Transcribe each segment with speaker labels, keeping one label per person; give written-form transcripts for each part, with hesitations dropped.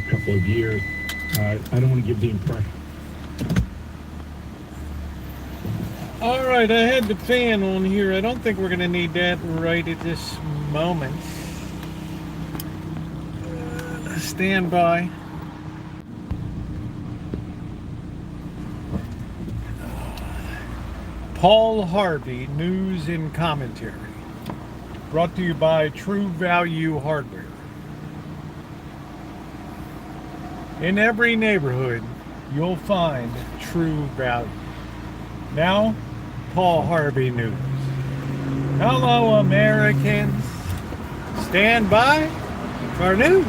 Speaker 1: couple of years. I don't want to give the impression.
Speaker 2: All right, I had the fan on here. I don't think we're going to need that right at this moment. Stand by. Paul Harvey, News and Commentary. Brought to you by True Value Hardware. In every neighborhood, you'll find true value. Now, Paul Harvey News. Hello, Americans. Stand by for news.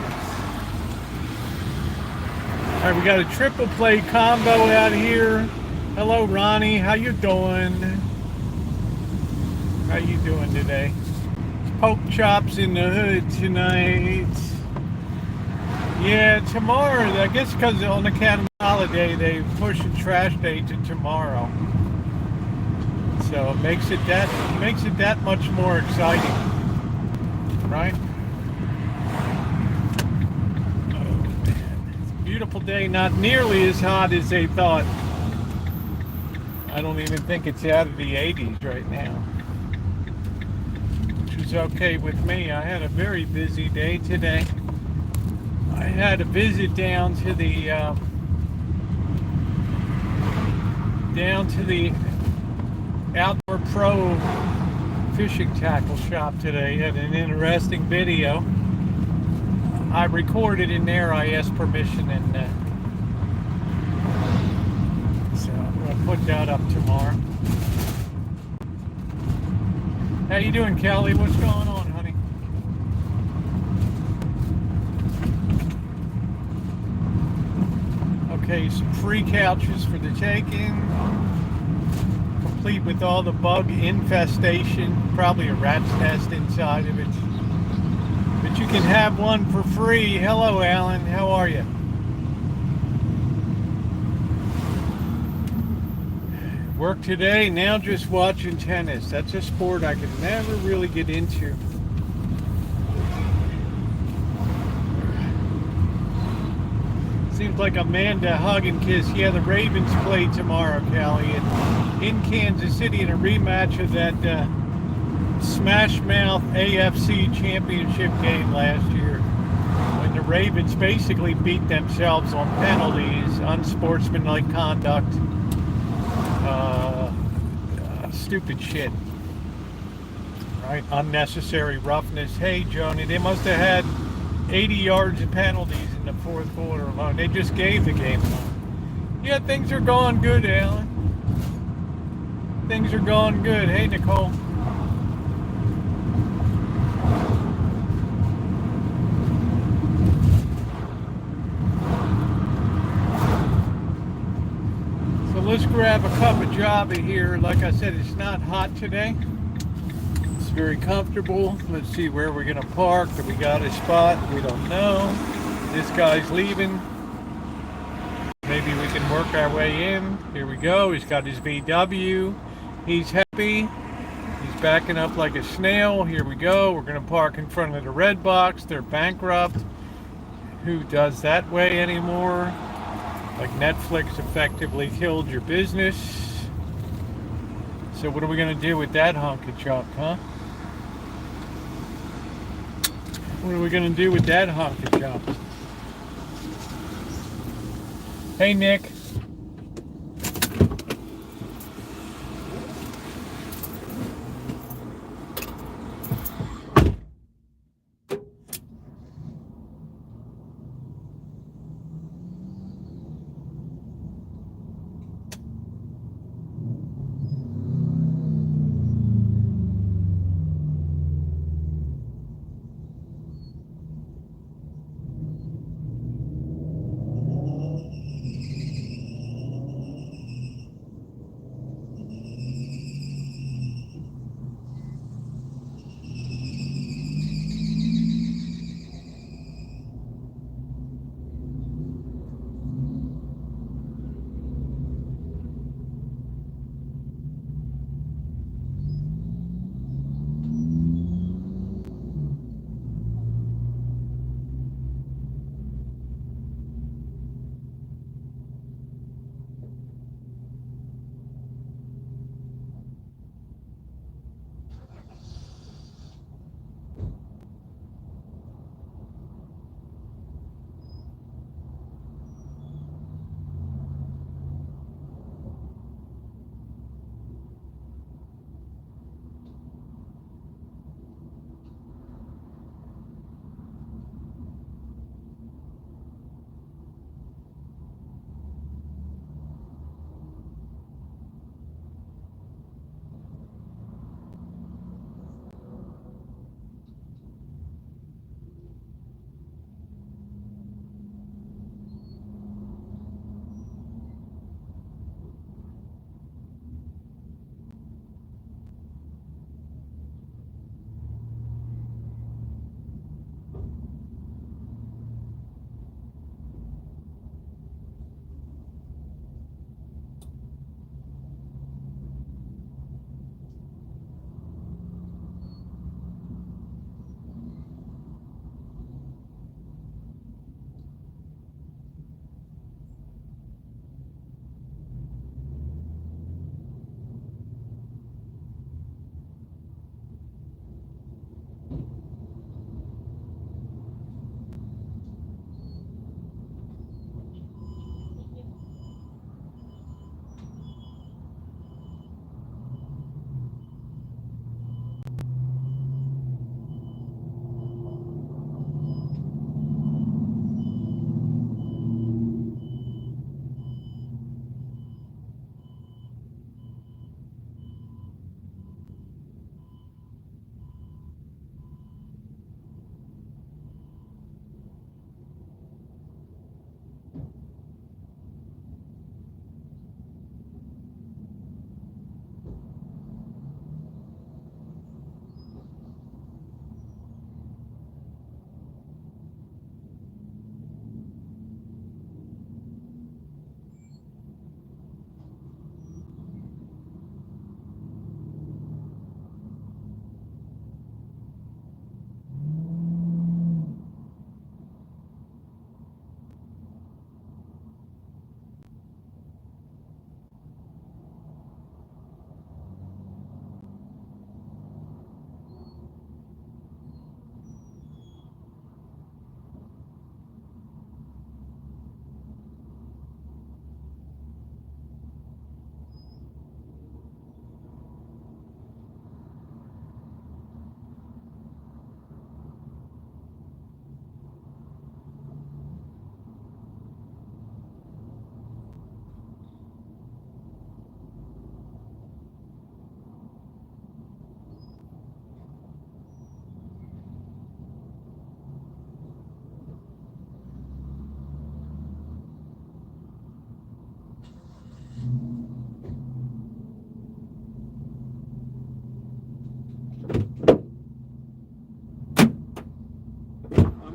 Speaker 2: All right, we got a triple play combo out here. Hello, Ronnie. How you doing? How you doing today? Poke chops in the hood tonight. Yeah, tomorrow. I guess because on account of the holiday, they pushed the trash day to tomorrow. So it makes it that much more exciting, right? Oh man, it's a beautiful day. Not nearly as hot as they thought. I don't even think it's out of the 80s right now, which is okay with me. I had a very busy day today. I had a visit down to the Outdoor Pro fishing tackle shop today. Had an interesting video. I recorded in there. I asked permission, and so I'm gonna put that up tomorrow. How you doing, Kelly? What's going on, honey? Okay, some free couches for the taking. Complete with all the bug infestation. Probably a rat's nest inside of it. But you can have one for free. Hello, Alan. How are you? Work today, now just watching tennis. That's a sport I could never really get into. Seems like Amanda hug and kiss. Yeah, the Ravens play tomorrow, Callie, and in Kansas City in a rematch of that Smash Mouth AFC Championship game last year, when the Ravens basically beat themselves on penalties, unsportsmanlike conduct, stupid shit, right? Unnecessary roughness. Hey, Joni, they must have had 80 yards of penalties in the fourth quarter alone. They just gave the game alone. Yeah, things are going good, Alan. Things are going good. Hey, Nicole. So let's grab a cup of Java here. Like I said, it's not hot today. It's very comfortable. Let's see where we're gonna park. Do we got a spot? We don't know. This guy's leaving. Maybe we can work our way in. Here we go. He's got his VW. He's happy. He's backing up like a snail. Here we go. We're gonna park in front of the red box. They're bankrupt. Who does that way anymore? Like Netflix effectively killed your business. So what are we gonna do with that hunk of junk, huh? What are we gonna do with that hunk of junk? Hey, Nick.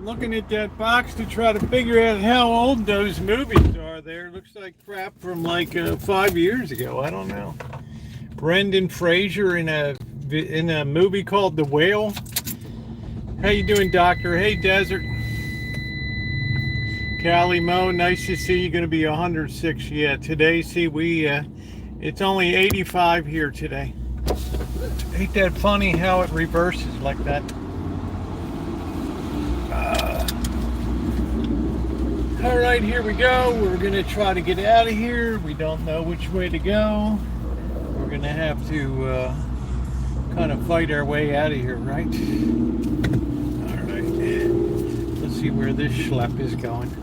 Speaker 2: looking at that box to try to figure out how old those movies are there. Looks like crap from like 5 years ago. I don't know. Brendan Fraser in a movie called The Whale. How you doing, Doctor? Hey, Desert. Callie Mo, nice to see you. Going to be 106. Yeah, today. See, it's only 85 here today. Ain't that funny how it reverses like that? All right, here we go. We're going to try to get out of here. We don't know which way to go. We're going to have to kind of fight our way out of here, right? All right. Let's see where this schlep is going.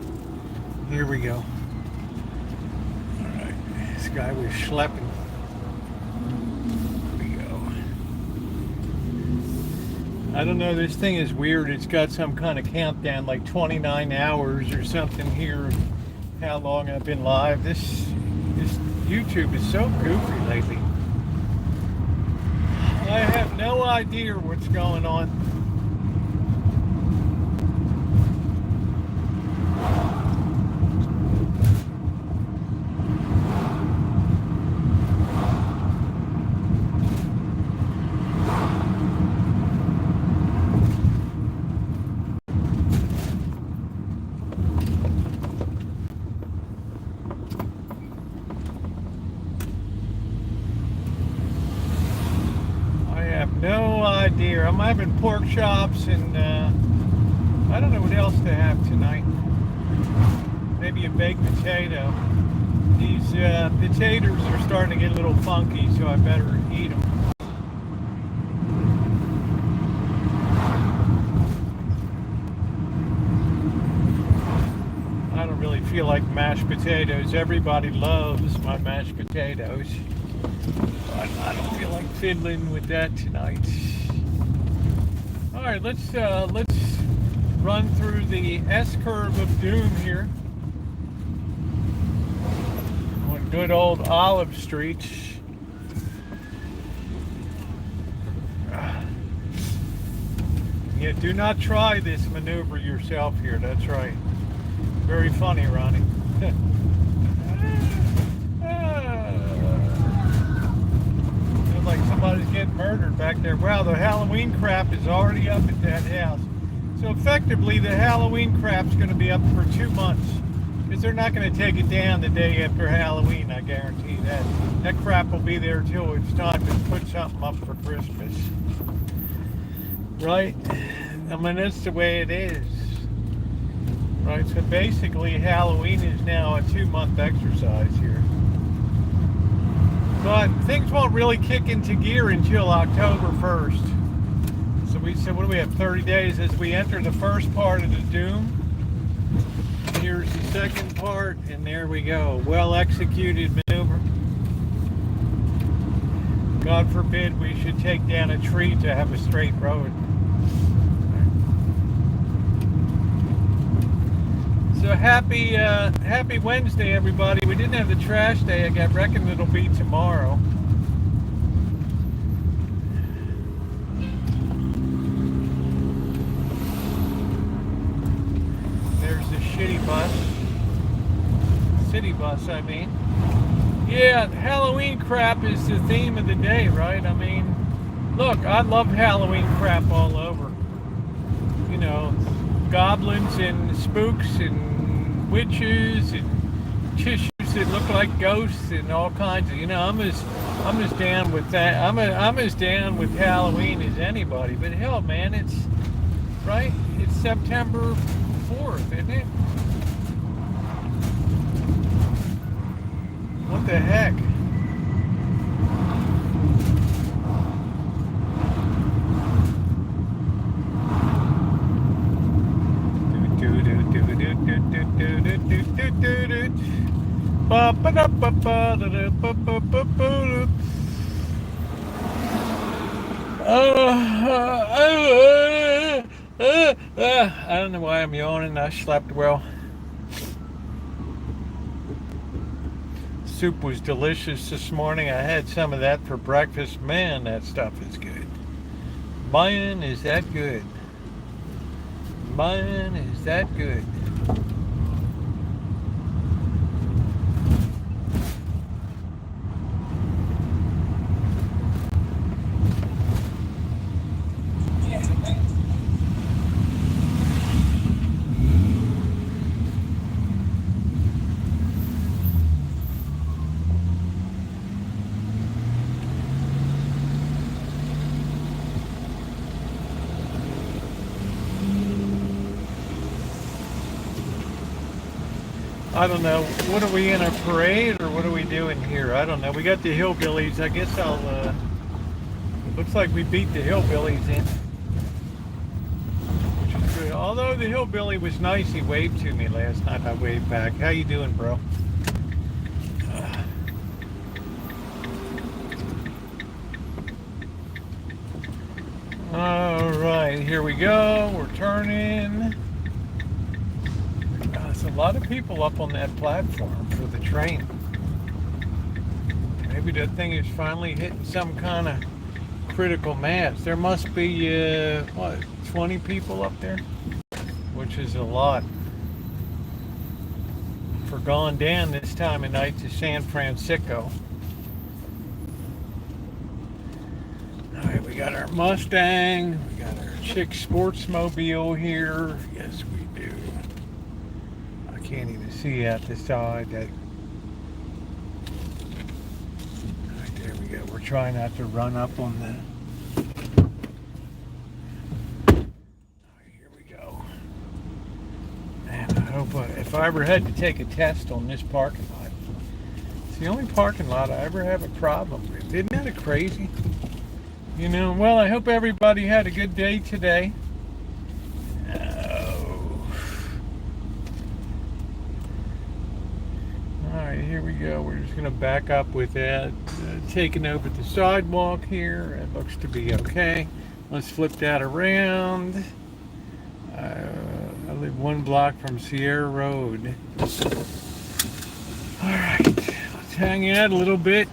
Speaker 2: Here we go. All right. This guy was schlepping. I don't know, this thing is weird. It's got some kind of countdown, like 29 hours or something here of how long I've been live. This YouTube is so goofy lately. I have no idea what's going on. I'm having pork chops and I don't know what else to have tonight. Maybe a baked potato. These potatoes are starting to get a little funky, so I better eat them. I don't really feel like mashed potatoes. Everybody loves my mashed potatoes. But I don't feel like fiddling with that tonight. All right, let's run through the S-curve of doom here on good old Olive Street. Yeah, do not try this maneuver yourself here. That's right. Very funny, Ronnie. Feels like somebody's getting murdered back there. Wow, the Halloween crap is already up at that house. So effectively, the Halloween crap's going to be up for 2 months. Because they're not going to take it down the day after Halloween, I guarantee that. That crap will be there till it's time to put something up for Christmas. Right? I mean, that's the way it is. Right, so basically Halloween is now a 2-month exercise here. But things won't really kick into gear until October 1st. So we said, what do we have, 30 days as we enter the first part of the doom. Here's the second part, and there we go. Well executed maneuver. God forbid we should take down a tree to have a straight road. So happy Wednesday, everybody. We didn't have the trash day. I reckon it'll be tomorrow. There's the shitty bus. City bus, I mean. Yeah, Halloween crap is the theme of the day, right? I mean, look, I love Halloween crap all over. You know, goblins and spooks and witches and tissues that look like ghosts and all kinds of, you know, I'm as down with that. I'm as down with Halloween as anybody. But hell, man, it's right. It's September 4th, isn't it? What the heck? I don't know why I'm yawning. I slept well. Soup was delicious this morning. I had some of that for breakfast. Man, that stuff is good. Man, is that good. Man, is that good. I don't know. What are we in a parade or what are we doing here? I don't know. We got the hillbillies. I guess looks like we beat the hillbillies in. Which is good. Although the hillbilly was nice, he waved to me last night. I waved back. How you doing, bro? All right, here we go. We're turning. There's a lot of people up on that platform for the train. Maybe that thing is finally hitting some kind of critical mass. There must be, 20 people up there? Which is a lot. For going down this time of night to San Francisco. Alright, we got our Mustang. We got our chick Sportsmobile here. Yes, we do. I can't even see out the side. That. Right, there we go. We're trying not to run up on the. Here we go. Man, I hope if I ever had to take a test on this parking lot, it's the only parking lot I ever have a problem with. Isn't that crazy? You know, well, I hope everybody had a good day today. Alright, here we go. We're just going to back up with that. Taking over the sidewalk here. It looks to be okay. Let's flip that around. I live 1 block from Sierra Road. Alright, let's hang out a little bit.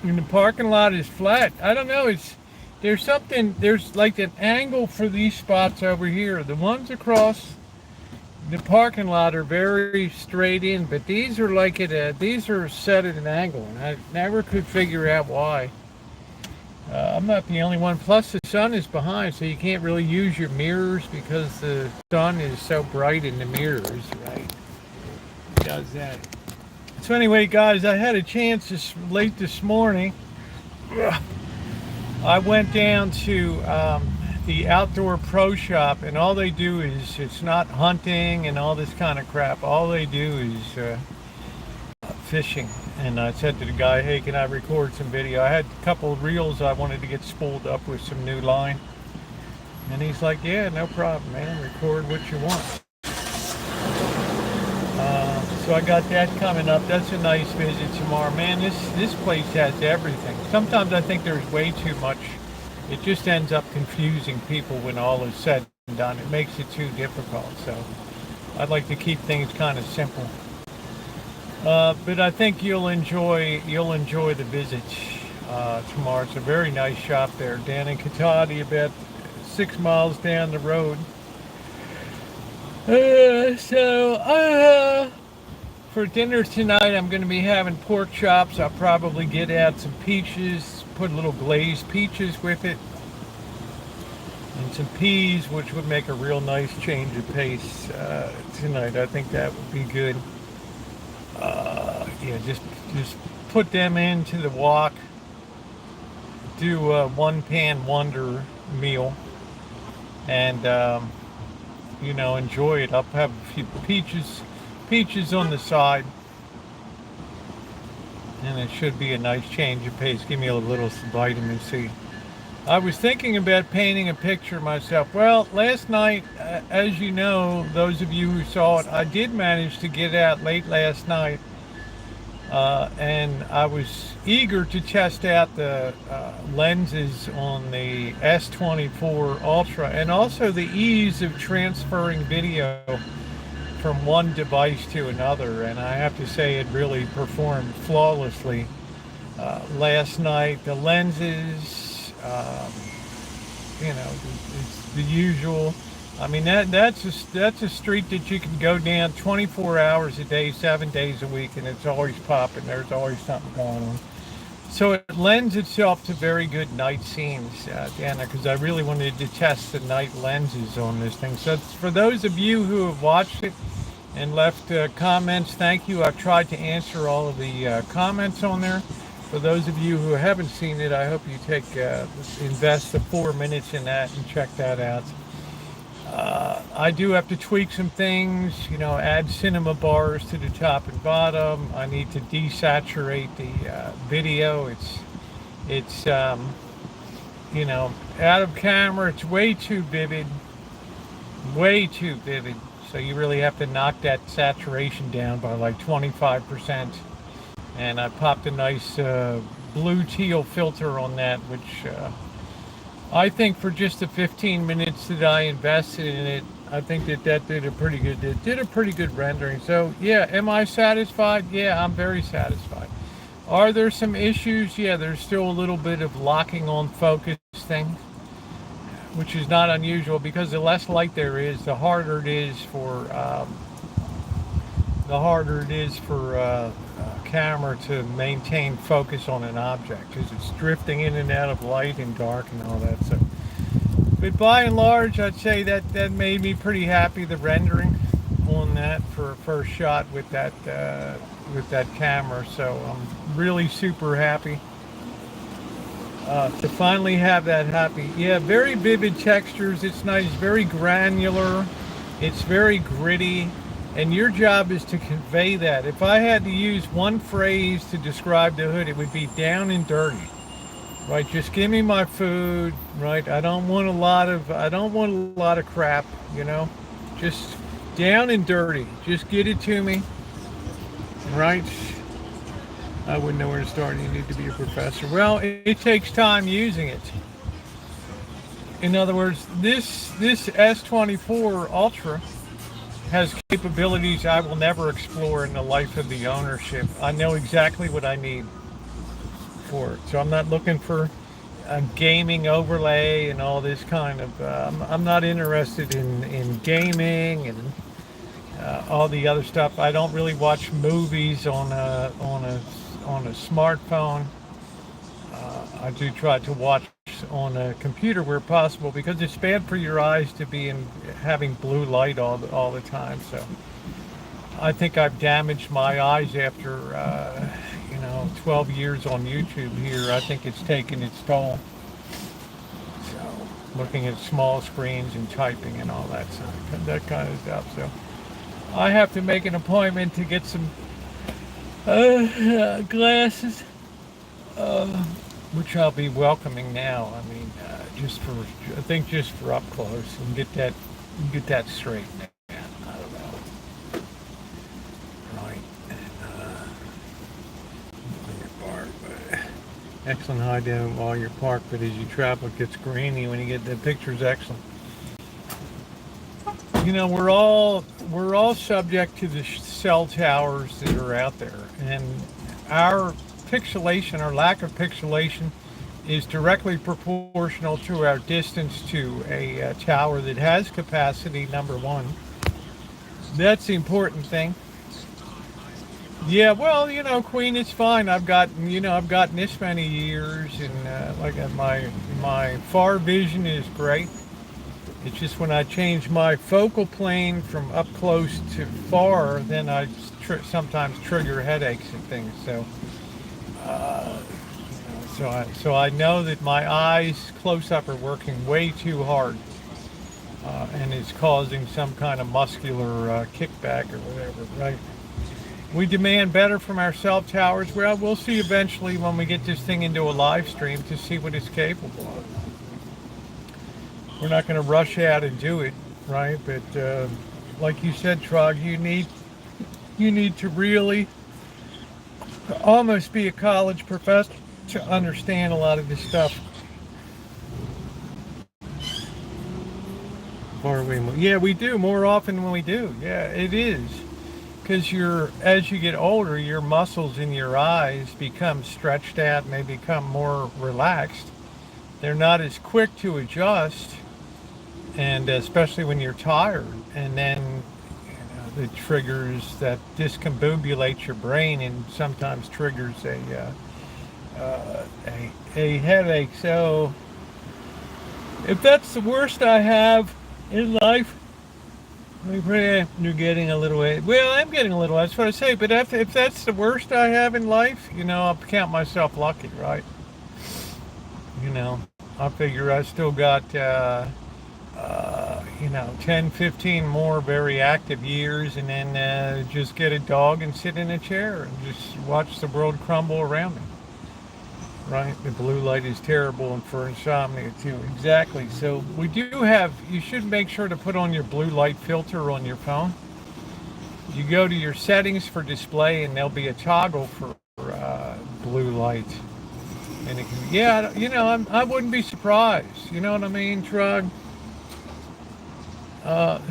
Speaker 2: And the parking lot is flat. I don't know, there's like an angle for these spots over here. The ones across the parking lot are very straight in, but these are like these are set at an angle, and I never could figure out why. I'm not the only one. Plus the sun is behind, so you can't really use your mirrors because the sun is so bright in the mirrors, right? It does that. So anyway, guys, I had a chance late this morning. I went down to the Outdoor Pro Shop, and all they do is, it's not hunting and all this kind of crap. All they do is fishing. And I said to the guy, hey, can I record some video? I had a couple of reels I wanted to get spooled up with some new line. And he's like, yeah, no problem, man. Record what you want. So I got that coming up. That's a nice visit tomorrow. Man, this place has everything. Sometimes I think there's way too much. It just ends up confusing people when all is said and done. It makes it too difficult. So I'd like to keep things kind of simple. But I think you'll enjoy the visit tomorrow. It's a very nice shop there, down in Katati, about 6 miles down the road. For dinner tonight, I'm going to be having pork chops. I'll probably get out some peaches, put a little glazed peaches with it, and some peas, which would make a real nice change of pace tonight. I think that would be good. Yeah, just put them into the wok. Do a one-pan wonder meal, and enjoy it. I'll have a few peaches on the side, and it should be a nice change of pace. Give me a little vitamin C. I was thinking about painting a picture myself. Well, last night, as you know, those of you who saw it, I did manage to get out late last night, and I was eager to test out the lenses on the S24 Ultra, and also the ease of transferring video from one device to another, and I have to say it really performed flawlessly last night. The lenses, it's the usual. I mean, that's a street that you can go down 24 hours a day, 7 days a week, and it's always popping. There's always something going on. So it lends itself to very good night scenes, Dana, because I really wanted to test the night lenses on this thing. So for those of you who have watched it and left comments, thank you. I've tried to answer all of the comments on there. For those of you who haven't seen it, I hope you invest the 4 minutes in that and check that out. I do have to tweak some things, add cinema bars to the top and bottom. I need to desaturate the video. It's out of camera. It's way too vivid, way too vivid. So you really have to knock that saturation down by like 25%. And I popped a nice blue teal filter on that, which I think for just the 15 minutes that I invested in it, I think that did a pretty good rendering. So yeah, am I satisfied? Yeah, I'm very satisfied. Are there some issues? Yeah, there's still a little bit of locking on focus thing, which is not unusual because the less light there is, the harder it is for camera to maintain focus on an object because it's drifting in and out of light and dark and all that. So, but by and large, I'd say that made me pretty happy. The rendering on that for a first shot with that camera. So I'm really super happy to finally have that happy. Yeah, very vivid textures. It's nice, very granular. It's very gritty. And your job is to convey that. If I had to use one phrase to describe the hood, it would be down and dirty. Right? Just give me my food, right? I don't want a lot of crap, Just down and dirty. Just get it to me. Right? I wouldn't know where to start. You need to be a professor. Well, it takes time using it. In other words, this S24 Ultra has capabilities I will never explore in the life of the ownership. I know exactly what I need for it. So I'm not looking for a gaming overlay and all this kind of, I'm not interested in gaming and all the other stuff. I don't really watch movies on a smartphone. I do try to watch on a computer where possible because it's bad for your eyes to be having blue light all the time. So I think I've damaged my eyes after 12 years on YouTube here. I think it's taken its toll. So looking at small screens and typing and all that kind of stuff. So I have to make an appointment to get some glasses. Which I'll be welcoming now. I mean, just for up close and get that straight. Man, I don't know. Right. And your park, but excellent high down while you're parked. But as you travel, it gets grainy when you get the pictures. Excellent. We're all subject to the cell towers that are out there, and our pixelation or lack of pixelation is directly proportional to our distance to a tower that has capacity, number one. That's the important thing. Yeah, well, Queen, it's fine. I've gotten this many years, and my far vision is great. It's just when I change my focal plane from up close to far, then I sometimes trigger headaches and things. So I know that my eyes close up are working way too hard, and it's causing some kind of muscular kickback or whatever, right? We demand better from our cell towers. Well, we'll see eventually when we get this thing into a live stream to see what it's capable of. We're not going to rush out and do it, right? But like you said, Trog, you need to really almost be a college professor to understand a lot of this stuff. Yeah, we do more often than we do. Yeah, it is. Because as you get older, your muscles in your eyes become stretched out and they become more relaxed. They're not as quick to adjust. and especially when you're tired, and then it triggers that discombobulates your brain and sometimes triggers a headache. So if that's the worst I have in life, you're getting a little. Well, I'm getting a little. That's what I say. But if that's the worst I have in life, I'll count myself lucky, right? I figure I still got 10, 15 more very active years, and then just get a dog and sit in a chair and just watch the world crumble around me. Right? The blue light is terrible and for insomnia too. Exactly. So you should make sure to put on your blue light filter on your phone. You go to your settings for display and there'll be a toggle for blue light. And it can, I wouldn't be surprised. You know what I mean, Trug?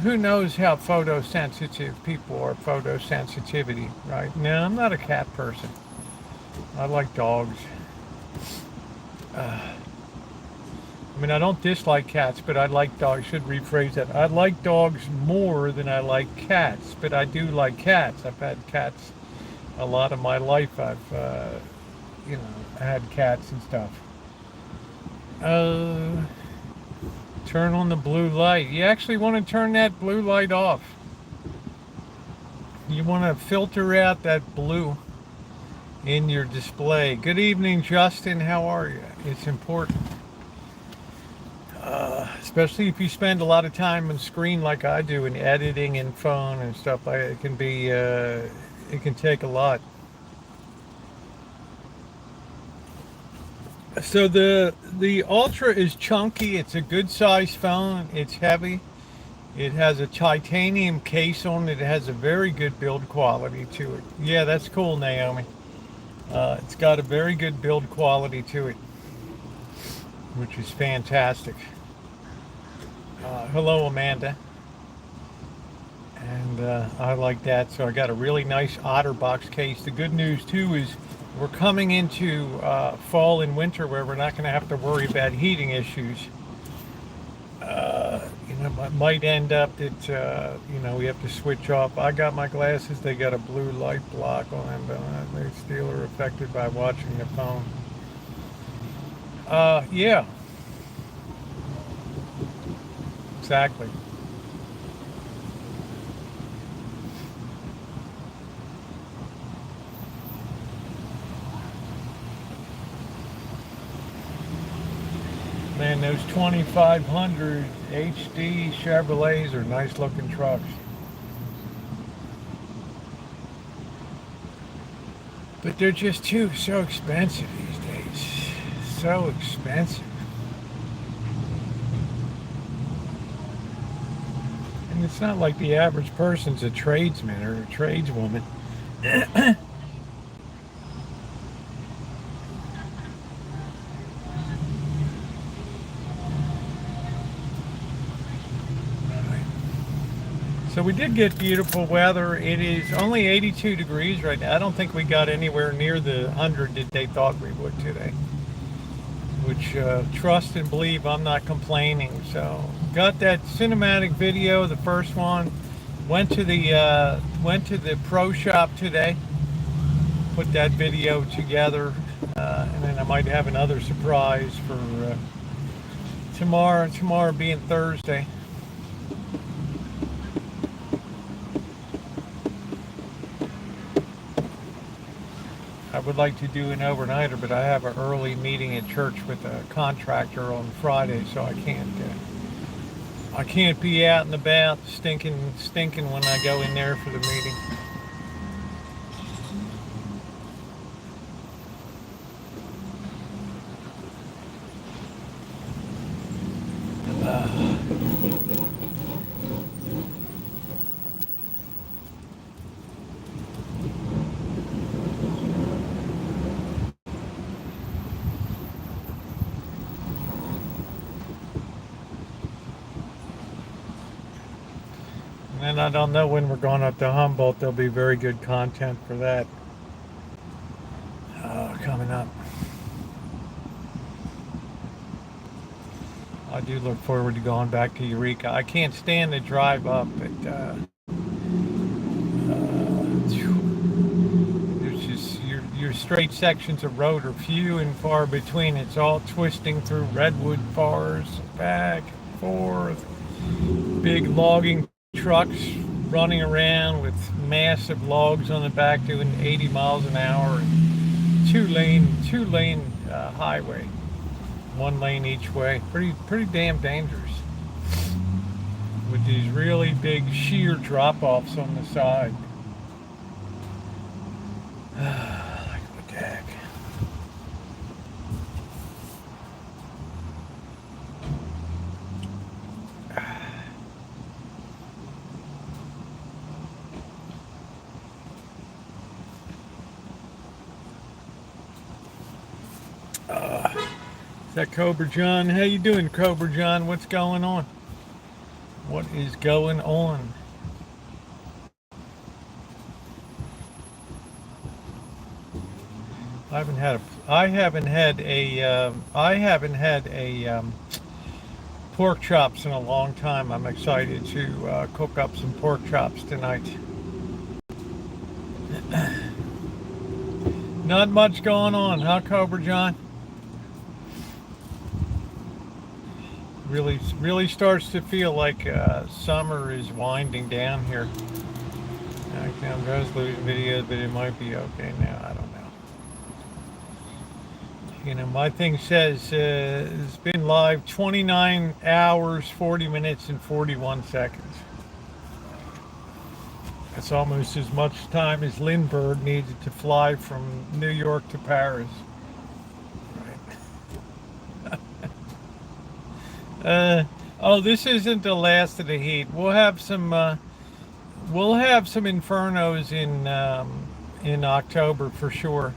Speaker 2: Who knows how photosensitive people are, photosensitivity, right? No, I'm not a cat person. I like dogs. I don't dislike cats, but I like dogs. I should rephrase that. I like dogs more than I like cats, but I do like cats. I've had cats a lot of my life. I've, had cats and stuff. Turn on the blue light. You actually want to turn that blue light off. You want to filter out that blue in your display. Good evening, Justin. How are you? It's important. Especially if you spend a lot of time on screen like I do in editing and phone and stuff. It can take a lot. So the Ultra is chunky. It's a good size phone. It's heavy. It has a titanium case on it. It has a very good build quality to it. Yeah, that's cool, Naomi. It's got a very good build quality to it, which is fantastic. Hello, Amanda. And I like that. So I got a really nice OtterBox case. The good news too is we're coming into fall and winter where we're not going to have to worry about heating issues. It might end up that we have to switch off. I got my glasses. They got a blue light block on them, but they still are affected by watching the phone. Yeah. Exactly. Man, those 2500 HD Chevrolets are nice looking trucks. But they're just so expensive these days. So expensive. And it's not like the average person's a tradesman or a tradeswoman. So we did get beautiful weather. It is only 82 degrees right now. I don't think we got anywhere near the 100 that they thought we would today. Which, trust and believe, I'm not complaining. So got that cinematic video, the first one. Went to the pro shop today. Put that video together, and then I might have another surprise for tomorrow. Tomorrow being Thursday. I would like to do an overnighter, but I have an early meeting at church with a contractor on Friday, so I can't be out and about stinking when I go in there for the meeting. And I don't know when we're going up to Humboldt. There'll be very good content for that coming up. I do look forward to going back to Eureka. I can't stand the drive up, but there's just your straight sections of road are few and far between. It's all twisting through redwood forests, back and forth. Big logging trucks running around with massive logs on the back doing 80 miles an hour. And two lane highway, one lane each way. Pretty damn dangerous. With these really big sheer drop-offs on the side. Like what the heck. Is that Cobra John? How you doing, Cobra John? What's going on? What is going on? I haven't had a pork chops in a long time. I'm excited to cook up some pork chops tonight. Not much going on, huh, Cobra John? Really starts to feel like summer is winding down here. I'm resolution video, but it might be okay now. I don't know. You know, my thing says it's been live 29 hours, 40 minutes, and 41 seconds. That's almost as much time as Lindbergh needed to fly from New York to Paris. Oh, this isn't the last of the heat. We'll have some infernos in October for sure.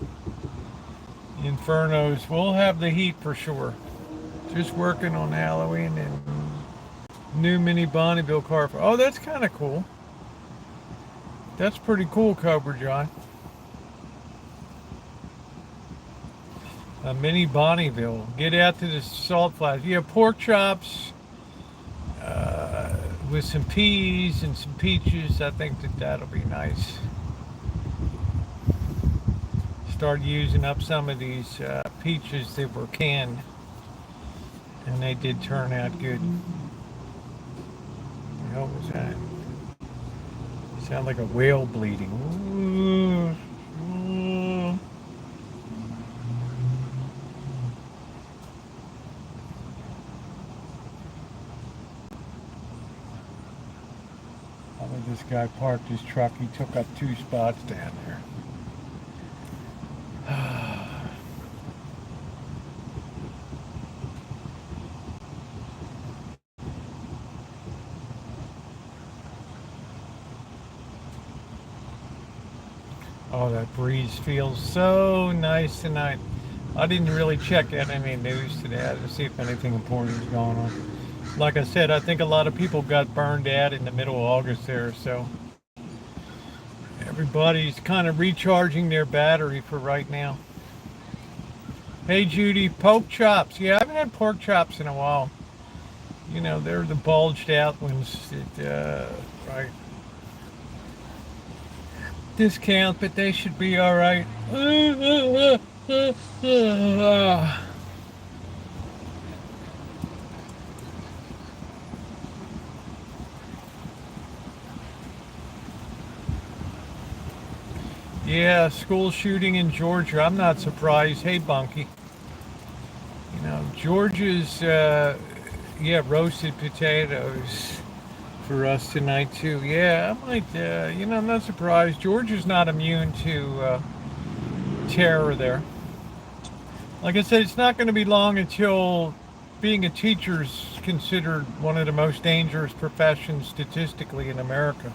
Speaker 2: Infernos. We'll have the heat for sure. Just working on Halloween and new mini Bonneville car. Oh, that's kind of cool. That's pretty cool, Cobra John. A mini Bonneville. Get out to the salt flats. Yeah, pork chops with some peas and some peaches. I think that'll be nice. Start using up some of these peaches that were canned, and they did turn out good. What was that? Sound like a whale bleeding. Ooh. This guy parked his truck. He took up 2 spots down there. Oh, that breeze feels so nice tonight. I didn't really check out any news today to see if anything important is going on. Like I said, I think a lot of people got burned out in the middle of August there, so everybody's kind of recharging their battery for right now. Hey Judy, pork chops. Yeah, I haven't had pork chops in a while. You know, they're the bulged out ones that, right. Discount, but they should be all right. Yeah, school shooting in Georgia. I'm not surprised. Hey, Bunky. You know, Georgia's, roasted potatoes for us tonight, too. Yeah, I might, I'm not surprised. Georgia's not immune to terror there. Like I said, it's not going to be long until being a teacher is considered one of the most dangerous professions statistically in America.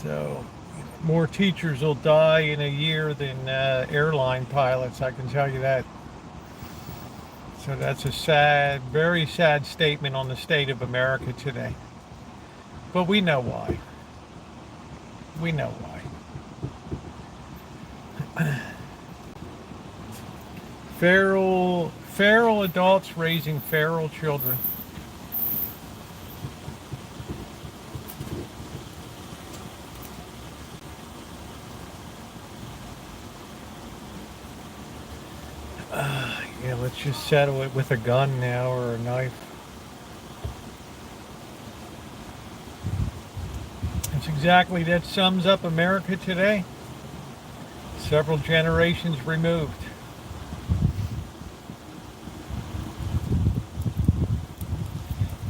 Speaker 2: So more teachers will die in a year than airline pilots, I can tell you that. So that's a sad, very sad statement on the state of America today. But we know why. We know why. feral adults raising feral children. Yeah, let's just settle it with a gun now or a knife. That's exactly, that sums up America today. Several generations removed.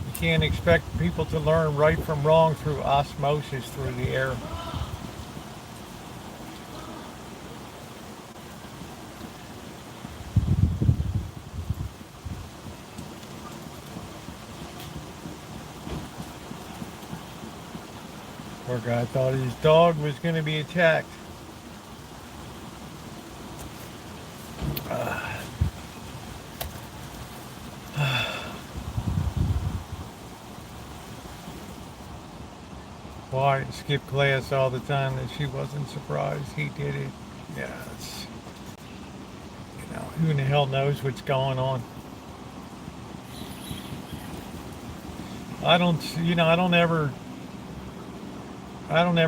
Speaker 2: You can't expect people to learn right from wrong through osmosis through the air. Poor guy thought his dog was going to be attacked. Wyatt skipped class all the time and she wasn't surprised he did it. Yeah, it's, who in the hell knows what's going on. I don't ever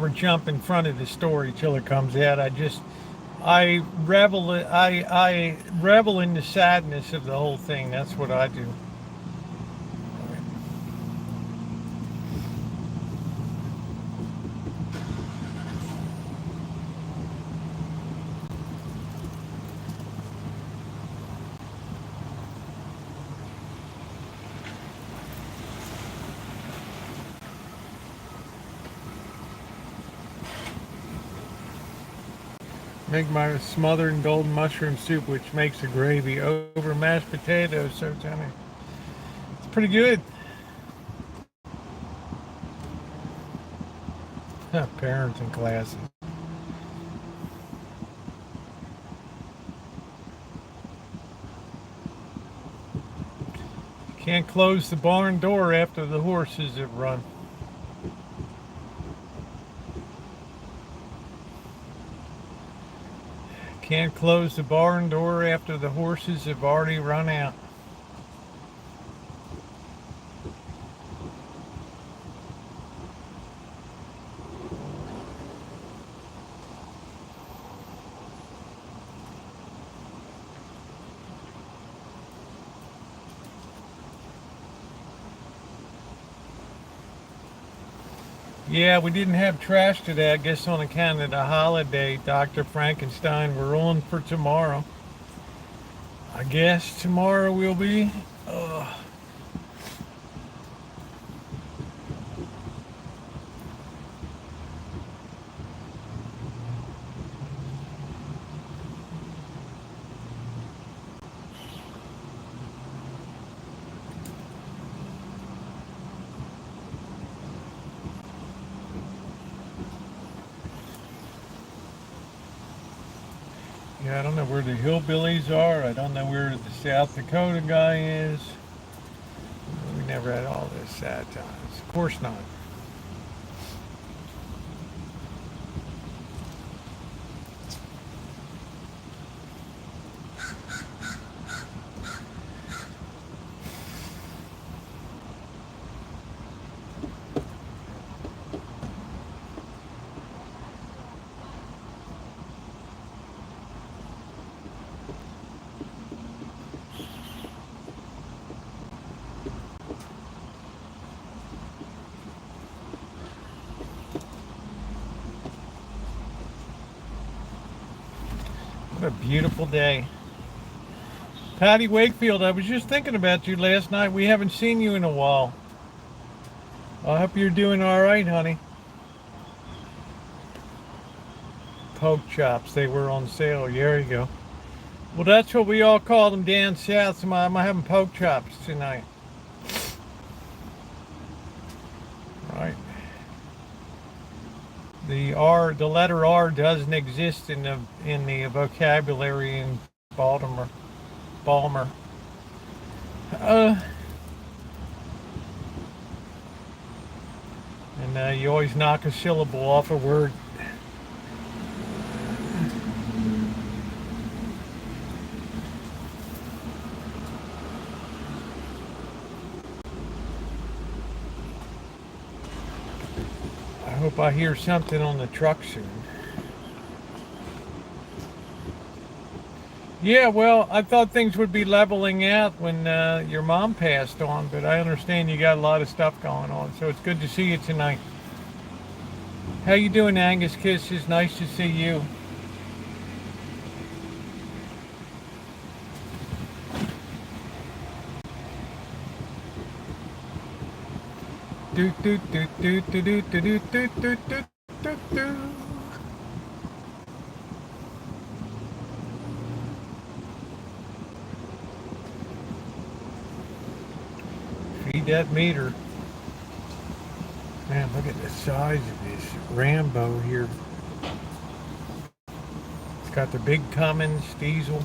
Speaker 2: jump in front of the story till it comes out. I revel in the sadness of the whole thing. That's what I do. Make my smothered in golden mushroom soup, which makes a gravy over mashed potatoes. So tell me, it's pretty good. Parenting classes. Can't close the barn door after the horses have run. Can't close the barn door after the horses have already run out. Yeah, we didn't have trash today, I guess on account of the holiday. Dr. Frankenstein, we're on for tomorrow. I guess tomorrow will be. Yeah, I don't know where the hillbillies are. I don't know where the South Dakota guy is. We never had all this sad times. Of course not. What a beautiful day. Patty Wakefield, I was just thinking about you last night. We haven't seen you in a while. I hope you're doing all right, honey. Poke chops, they were on sale. There you go. Well, that's what we all call them down south. So I'm having poke chops tonight. Right. The letter R doesn't exist in the vocabulary in Baltimore. And you always knock a syllable off a word. hope I hear something on the truck soon. Yeah, well, I thought things would be leveling out when your mom passed on, but I understand you got a lot of stuff going on, so it's good to see you tonight. How you doing, Angus Kisses? Nice to see you. Do do do do do do do do do do do do. Feed that meter. Man, look at the size of this Rambo here. It's got the big Cummins diesel.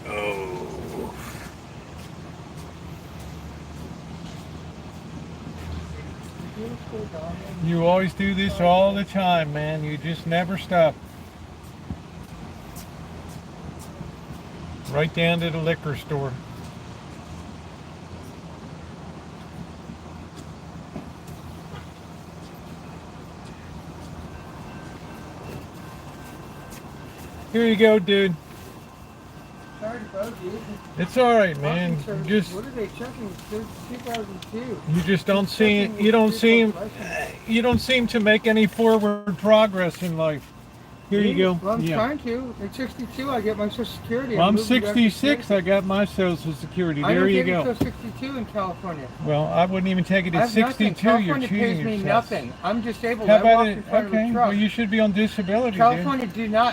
Speaker 2: Oh. You always do this all the time, man. You just never stop. Right down to the liquor store. Here you go, dude.
Speaker 3: Sorry to bug you.
Speaker 2: It's all right, man. Just
Speaker 3: what are they checking? Since 2002.
Speaker 2: you just don't seem you don't seem to make any forward progress in life. Here you go.
Speaker 3: Well, I'm
Speaker 2: Yeah.
Speaker 3: trying to. At 62, I get my Social Security.
Speaker 2: Well, I'm
Speaker 3: moving back to
Speaker 2: 66. I got my Social Security.
Speaker 3: I
Speaker 2: There you
Speaker 3: didn't get
Speaker 2: go.
Speaker 3: it till 62 in California.
Speaker 2: Well, I wouldn't even take it
Speaker 3: I
Speaker 2: at
Speaker 3: have nothing.
Speaker 2: 62. You're
Speaker 3: California
Speaker 2: cheating
Speaker 3: pays me
Speaker 2: yourself.
Speaker 3: nothing. I'm disabled.
Speaker 2: How
Speaker 3: I
Speaker 2: about
Speaker 3: walk
Speaker 2: it?
Speaker 3: in front of
Speaker 2: Okay.
Speaker 3: a truck.
Speaker 2: Well, you should be on disability,
Speaker 3: California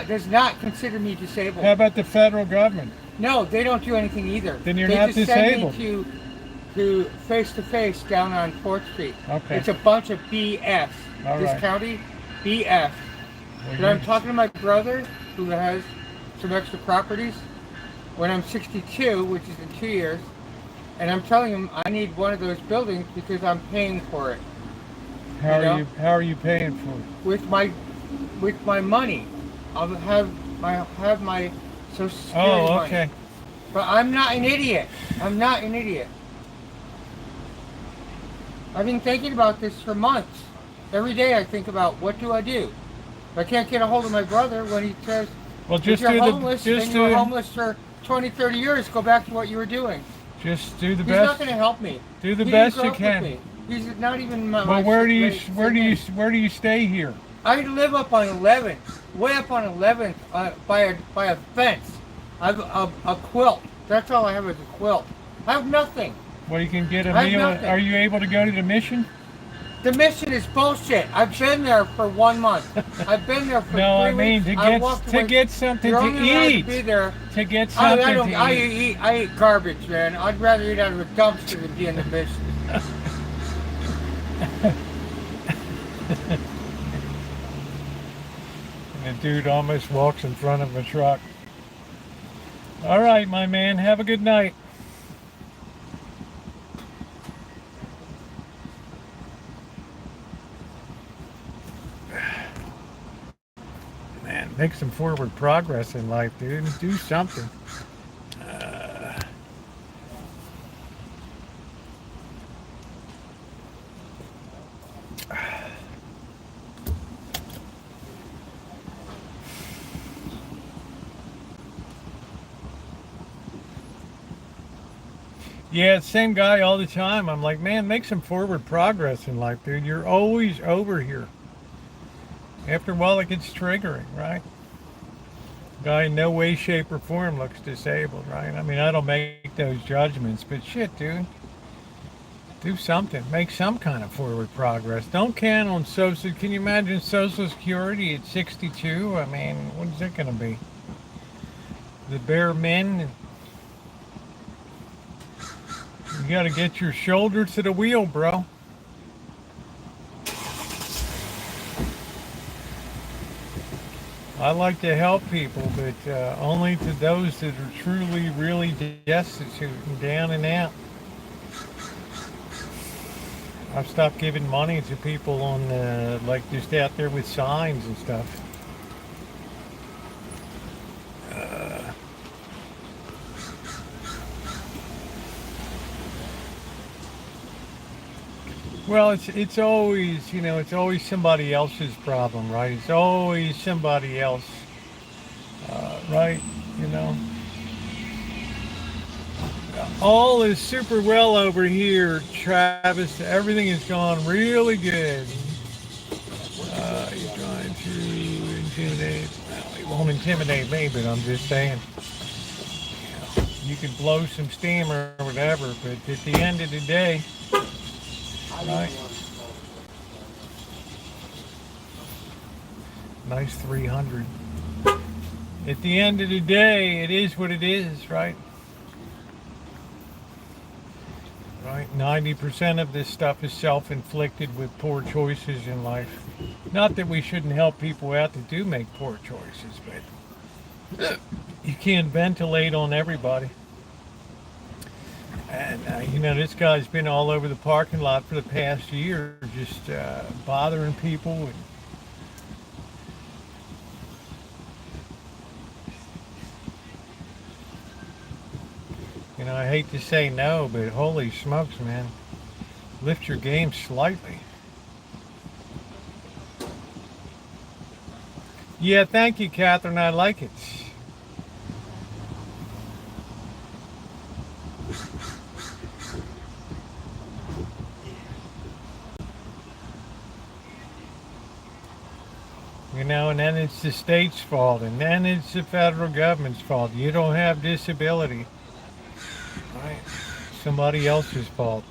Speaker 3: does not consider me disabled.
Speaker 2: dude. How about the federal government?
Speaker 3: No, they don't do anything either.
Speaker 2: Then you're
Speaker 3: they
Speaker 2: not
Speaker 3: just
Speaker 2: disabled.
Speaker 3: Send me to face to face down on 4th Street.
Speaker 2: Okay.
Speaker 3: It's a bunch of BS.
Speaker 2: All
Speaker 3: This
Speaker 2: right.
Speaker 3: county, BS.
Speaker 2: Well,
Speaker 3: But I'm talking to my brother who has some extra properties when I'm 62, which is in 2 years, and I'm telling him I need one of those buildings because I'm paying for it
Speaker 2: How are you paying for it?
Speaker 3: with my money. I'll have my Social Security
Speaker 2: Oh,
Speaker 3: money.
Speaker 2: okay.
Speaker 3: But I'm not an idiot. I'm not an idiot. I've been thinking about this for months. Every day I think about what do I do. I can't get a hold of my brother when he says,
Speaker 2: Well,
Speaker 3: if
Speaker 2: just
Speaker 3: you're
Speaker 2: do
Speaker 3: homeless,
Speaker 2: the
Speaker 3: then you were homeless for 20, 30 years, go back to what you were doing.
Speaker 2: just do the
Speaker 3: He's not
Speaker 2: best.
Speaker 3: going to help me.
Speaker 2: Do the
Speaker 3: He
Speaker 2: best
Speaker 3: didn't
Speaker 2: you
Speaker 3: grow up
Speaker 2: can.
Speaker 3: with me. He's not even my
Speaker 2: Well, where do
Speaker 3: age.
Speaker 2: you stay here?
Speaker 3: I live up on 11th, way up on 11th, by a fence. I have a quilt. That's all I have is a quilt. I have nothing.
Speaker 2: Well, you can get a
Speaker 3: I have
Speaker 2: meal.
Speaker 3: nothing.
Speaker 2: Are you able to go to the mission?
Speaker 3: The mission is bullshit. I've been there for 1 month. I've been there for
Speaker 2: No,
Speaker 3: 3
Speaker 2: I mean
Speaker 3: weeks.
Speaker 2: to get something
Speaker 3: You're
Speaker 2: to
Speaker 3: only allowed
Speaker 2: eat.
Speaker 3: to be there.
Speaker 2: To get
Speaker 3: I
Speaker 2: something
Speaker 3: don't.
Speaker 2: to
Speaker 3: I
Speaker 2: eat.
Speaker 3: eat garbage, man. I'd rather eat out of a dumpster than be in the mission.
Speaker 2: And the dude almost walks in front of a truck. All right, my man. Have a good night. Man, make some forward progress in life, dude. Do something. Yeah, same guy all the time. I'm like, man, make some forward progress in life, dude. You're always over here. After a while, it gets triggering, right? Guy in no way, shape, or form looks disabled, right? I mean, I don't make those judgments, but shit, dude. Do something. Make some kind of forward progress. Don't count on Social... Can you imagine Social Security at 62? I mean, what is it going to be? The bare men... You got to get your shoulder to the wheel, bro. I like to help people, but only to those that are truly, really destitute and down and out. I've stopped giving money to people on, like, just out there with signs and stuff. Well, it's always, it's always somebody else's problem, right? It's always somebody else, right? You know, all is super well over here, Travis. Everything has gone really good. He's trying to intimidate. Well, he won't intimidate me, but I'm just saying, you can blow some steam or whatever, but at the end of the day, right? Nice 300. At the end of the day, it is what it is, right? Right? 90% of this stuff is self-inflicted with poor choices in life. Not that we shouldn't help people out that do make poor choices, but you can't ventilate on everybody. And, this guy's been all over the parking lot for the past year, just bothering people. And, I hate to say no, but holy smokes, man. Lift your game slightly. Yeah, thank you, Catherine. I like it. And then it's the state's fault, and then it's the federal government's fault. You don't have disability. Right? Somebody else's fault.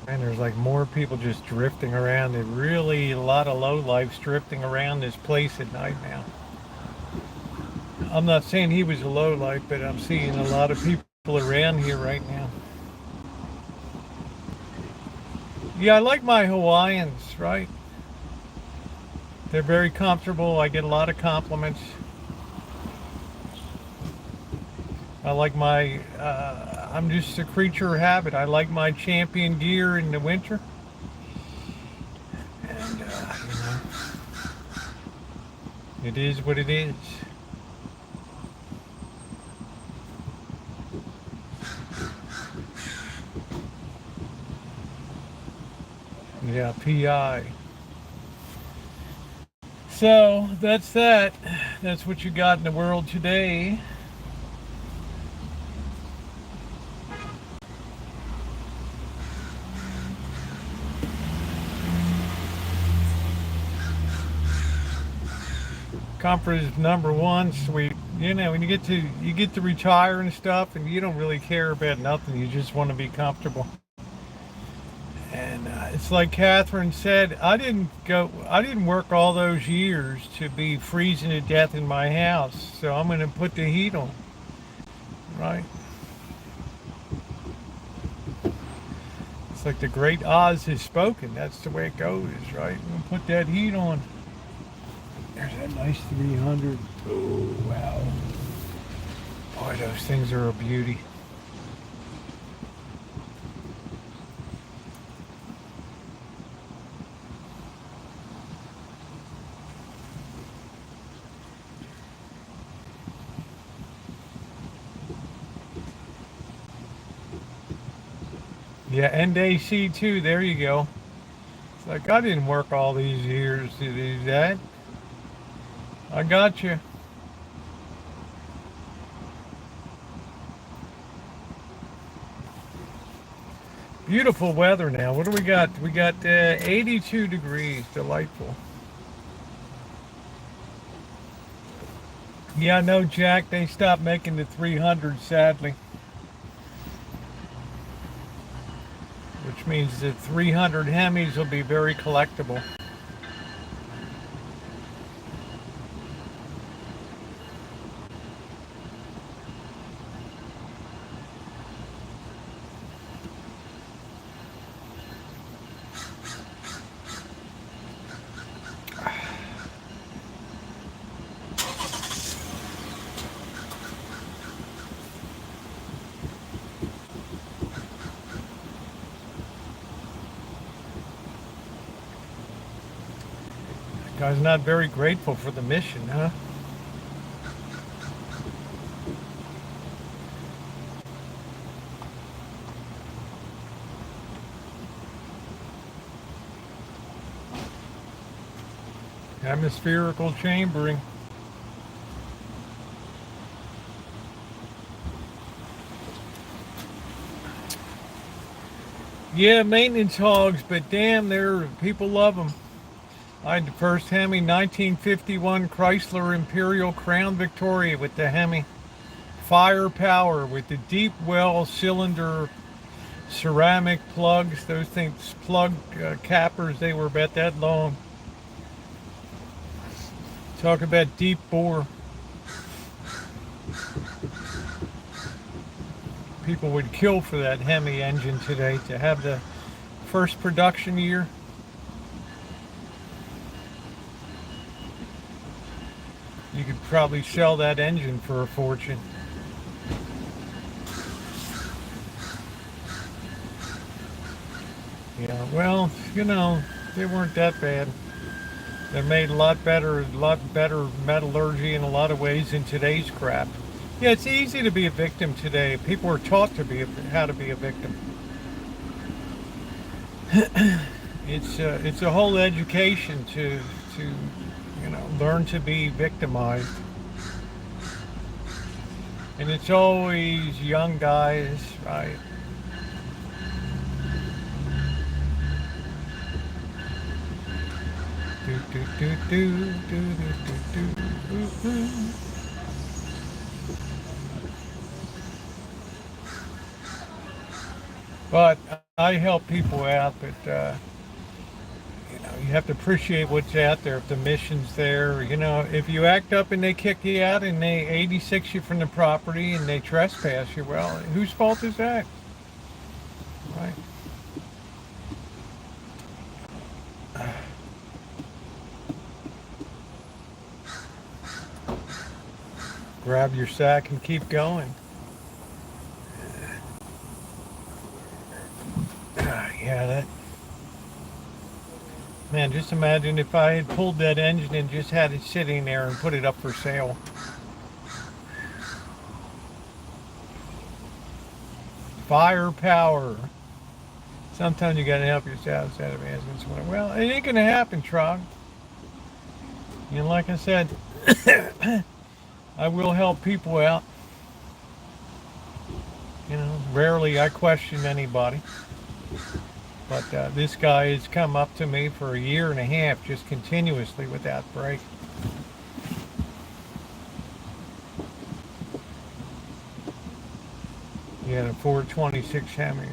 Speaker 2: And there's like more people just drifting around. There's really a lot of lowlifes drifting around this place at night now. I'm not saying he was a lowlife, but I'm seeing a lot of people around here right now. Yeah, I like my Hawaiians, right? They're very comfortable. I get a lot of compliments. I like my, I'm just a creature of habit. I like my champion gear in the winter. And, it is what it is. Yeah, PI. So that's that. That's what you got in the world today. Comfort is number one, sweet. When you get to retire and stuff, and you don't really care about nothing. You just want to be comfortable. And it's like Catherine said, I didn't work all those years to be freezing to death in my house. So I'm going to put the heat on, right? It's like the great Oz has spoken. That's the way it goes, right? I'm going to put that heat on. There's that nice 300. Oh, wow. Boy, those things are a beauty. Yeah, end AC too. There you go. It's like I didn't work all these years to do that. I got you. Beautiful weather now. What do we got? We got 82 degrees. Delightful. Yeah, I know, Jack. They stopped making the 300, sadly. Which means the 300 Hemis will be very collectible. Guy's not very grateful for the mission, huh? Atmospherical chambering. Yeah, maintenance hogs, but damn, people love them. I had the first Hemi, 1951 Chrysler Imperial Crown Victoria with the Hemi. Firepower with the deep well cylinder ceramic plugs. Those things, plug cappers, they were about that long. Talk about deep bore. People would kill for that Hemi engine today to have the first production year. You could probably sell that engine for a fortune. Yeah, well, you know, they weren't that bad. They made a lot better metallurgy in a lot of ways than today's crap. Yeah, it's easy to be a victim today. People are taught to be how to be a victim. It's a whole education to learn to be victimized. And it's always young guys, right? But I help people out, but you have to appreciate what's out there. If the mission's there, if you act up and they kick you out and they 86 you from the property and they trespass you, well, whose fault is that? Right? Grab your sack and keep going. Yeah, that. Man, just imagine if I had pulled that engine and just had it sitting there and put it up for sale. Firepower. Sometimes you gotta help yourself instead of asking someone. Well, it ain't gonna happen, Trog. Like I said, I will help people out. Rarely I question anybody. But this guy has come up to me for a year and a half just continuously without break. Yeah, the 426 Hemi.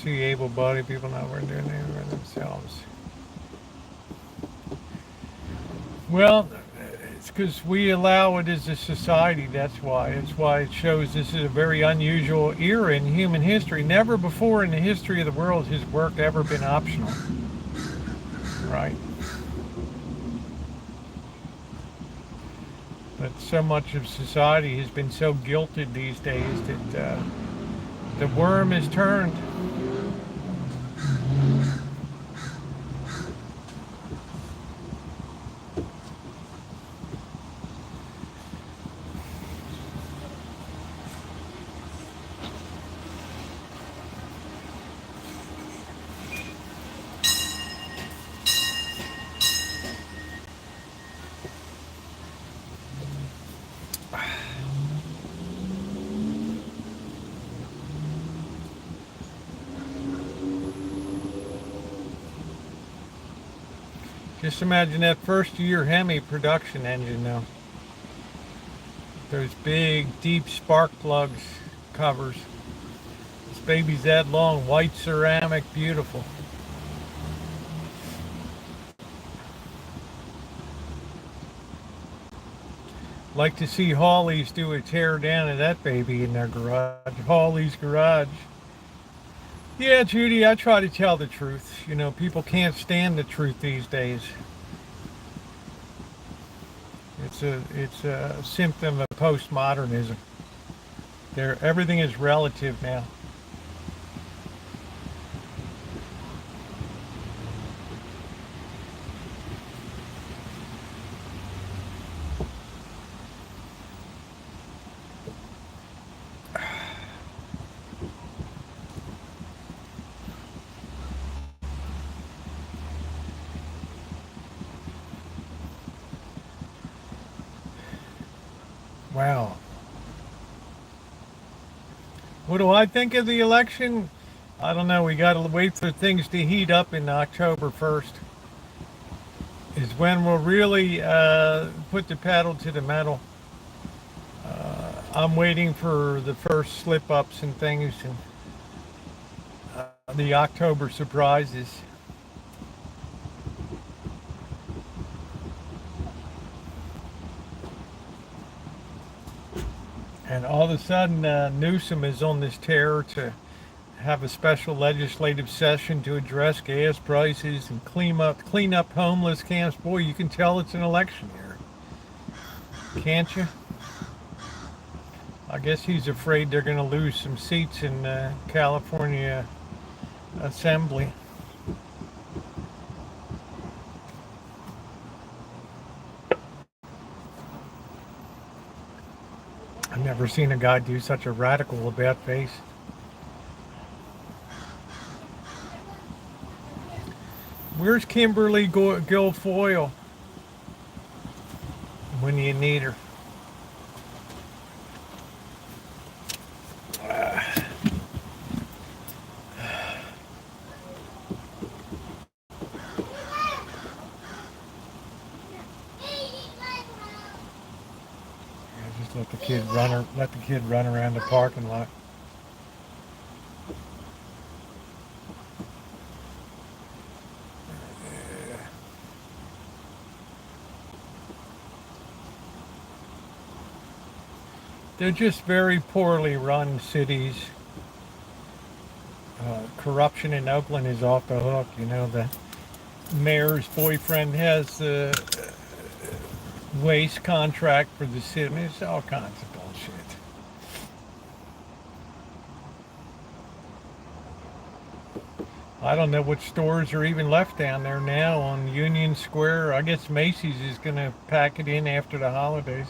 Speaker 2: See able-bodied people not where they're themselves. Well, it's because we allow it as a society, that's why. It's why it shows this is a very unusual era in human history. Never before in the history of the world has work ever been optional. Right? But so much of society has been so guilted these days that the worm is turned. Just imagine that first year Hemi production engine now. Those big, deep spark plugs covers. This baby's that long, white ceramic, beautiful. Like to see Hawley's do a tear down of that baby in their garage. Hawley's garage. Yeah, Judy, I try to tell the truth. People can't stand the truth these days. It's a symptom of postmodernism. Everything is relative now. Wow. What do I think of the election? I don't know. We got to wait for things to heat up in October 1st. Is when we'll really put the pedal to the metal. I'm waiting for the first slip ups and things and the October surprises. And all of a sudden, Newsom is on this tear to have a special legislative session to address gas prices and clean up homeless camps. Boy, you can tell it's an election year, can't you? I guess he's afraid they're going to lose some seats in California Assembly. I've never seen a guy do such a radical about face. Where's Kimberly Guilfoyle when you need her? Just let the kid run around the parking lot. They're just very poorly run cities. Corruption in Oakland is off the hook. You know, the mayor's boyfriend has the waste contract for the city. I mean, it's all kinds of bullshit. I don't know what stores are even left down there now on Union Square. I guess Macy's is going to pack it in after the holidays.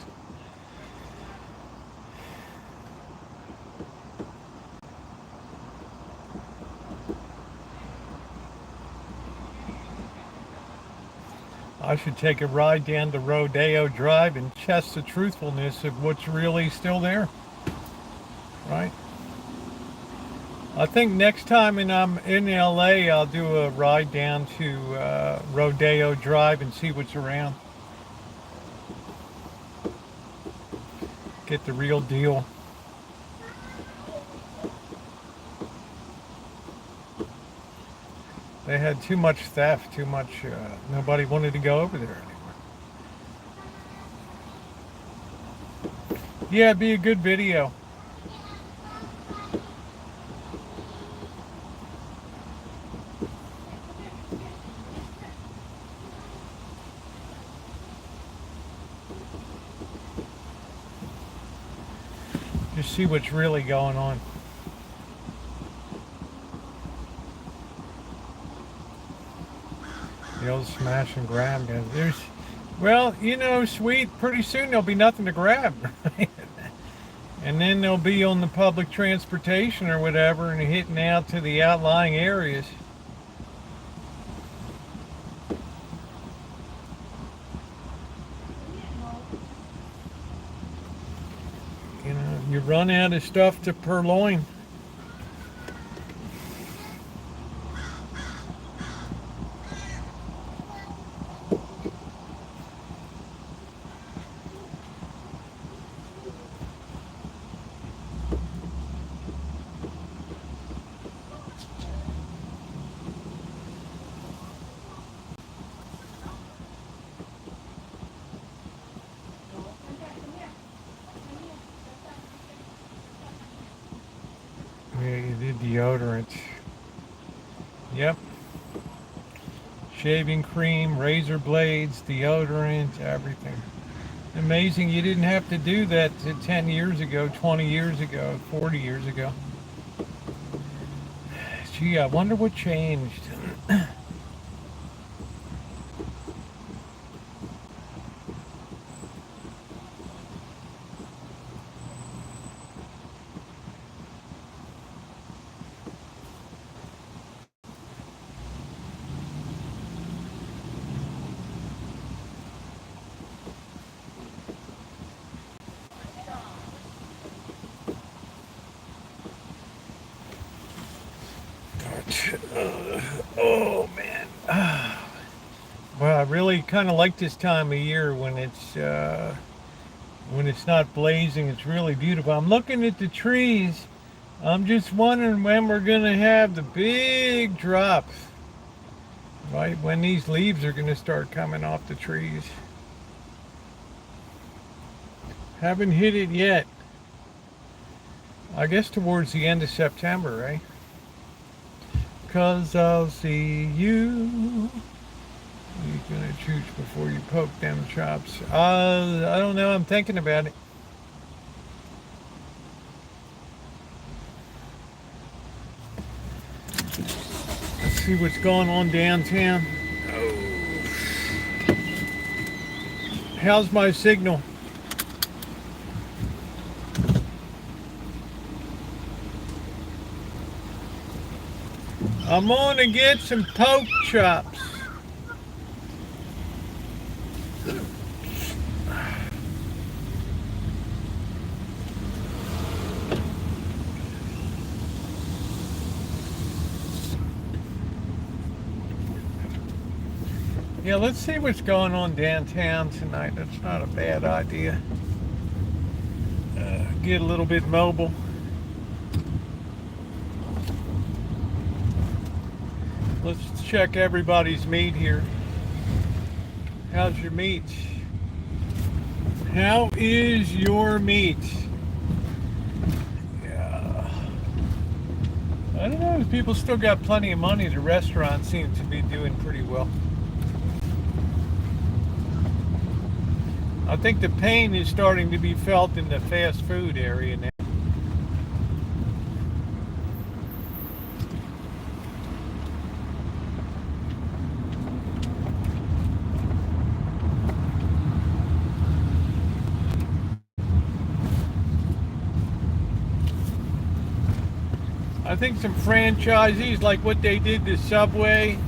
Speaker 2: I should take a ride down to Rodeo Drive and test the truthfulness of what's really still there. Right? I think next time I'm in LA, I'll do a ride down to Rodeo Drive and see what's around. Get the real deal. They had too much theft, nobody wanted to go over there anymore. Yeah, it'd be a good video. Just see what's really going on. The old smash and grab. Well, you know, sweet, pretty soon there'll be nothing to grab. Right? And then they'll be on the public transportation or whatever and hitting out to the outlying areas. You know, you run out of stuff to purloin. Yeah, you did deodorant. Yep. Shaving cream, razor blades, deodorant, everything. Amazing you didn't have to do that 10 years ago, 20 years ago, 40 years ago. Gee, I wonder what changed. Well, I really kind of like this time of year when it's not blazing. It's really beautiful. I'm looking at the trees. I'm just wondering when we're gonna have the big drops. Right when these leaves are gonna start coming off the trees. Haven't hit it yet. I guess towards the end of September, right? 'Cause I'll see you. You're gonna choose before you poke them chops. I don't know. I'm thinking about it. Let's see what's going on downtown. Oh. How's my signal? I'm gonna get some poke chops. Yeah, let's see what's going on downtown tonight. That's not a bad idea. Get a little bit mobile. Let's check everybody's meat here. How's your meat? How is your meat? Yeah. I don't know. People still got plenty of money. The restaurants seem to be doing pretty well. I think the pain is starting to be felt in the fast food area now. I think some franchisees, like what they did to Subway,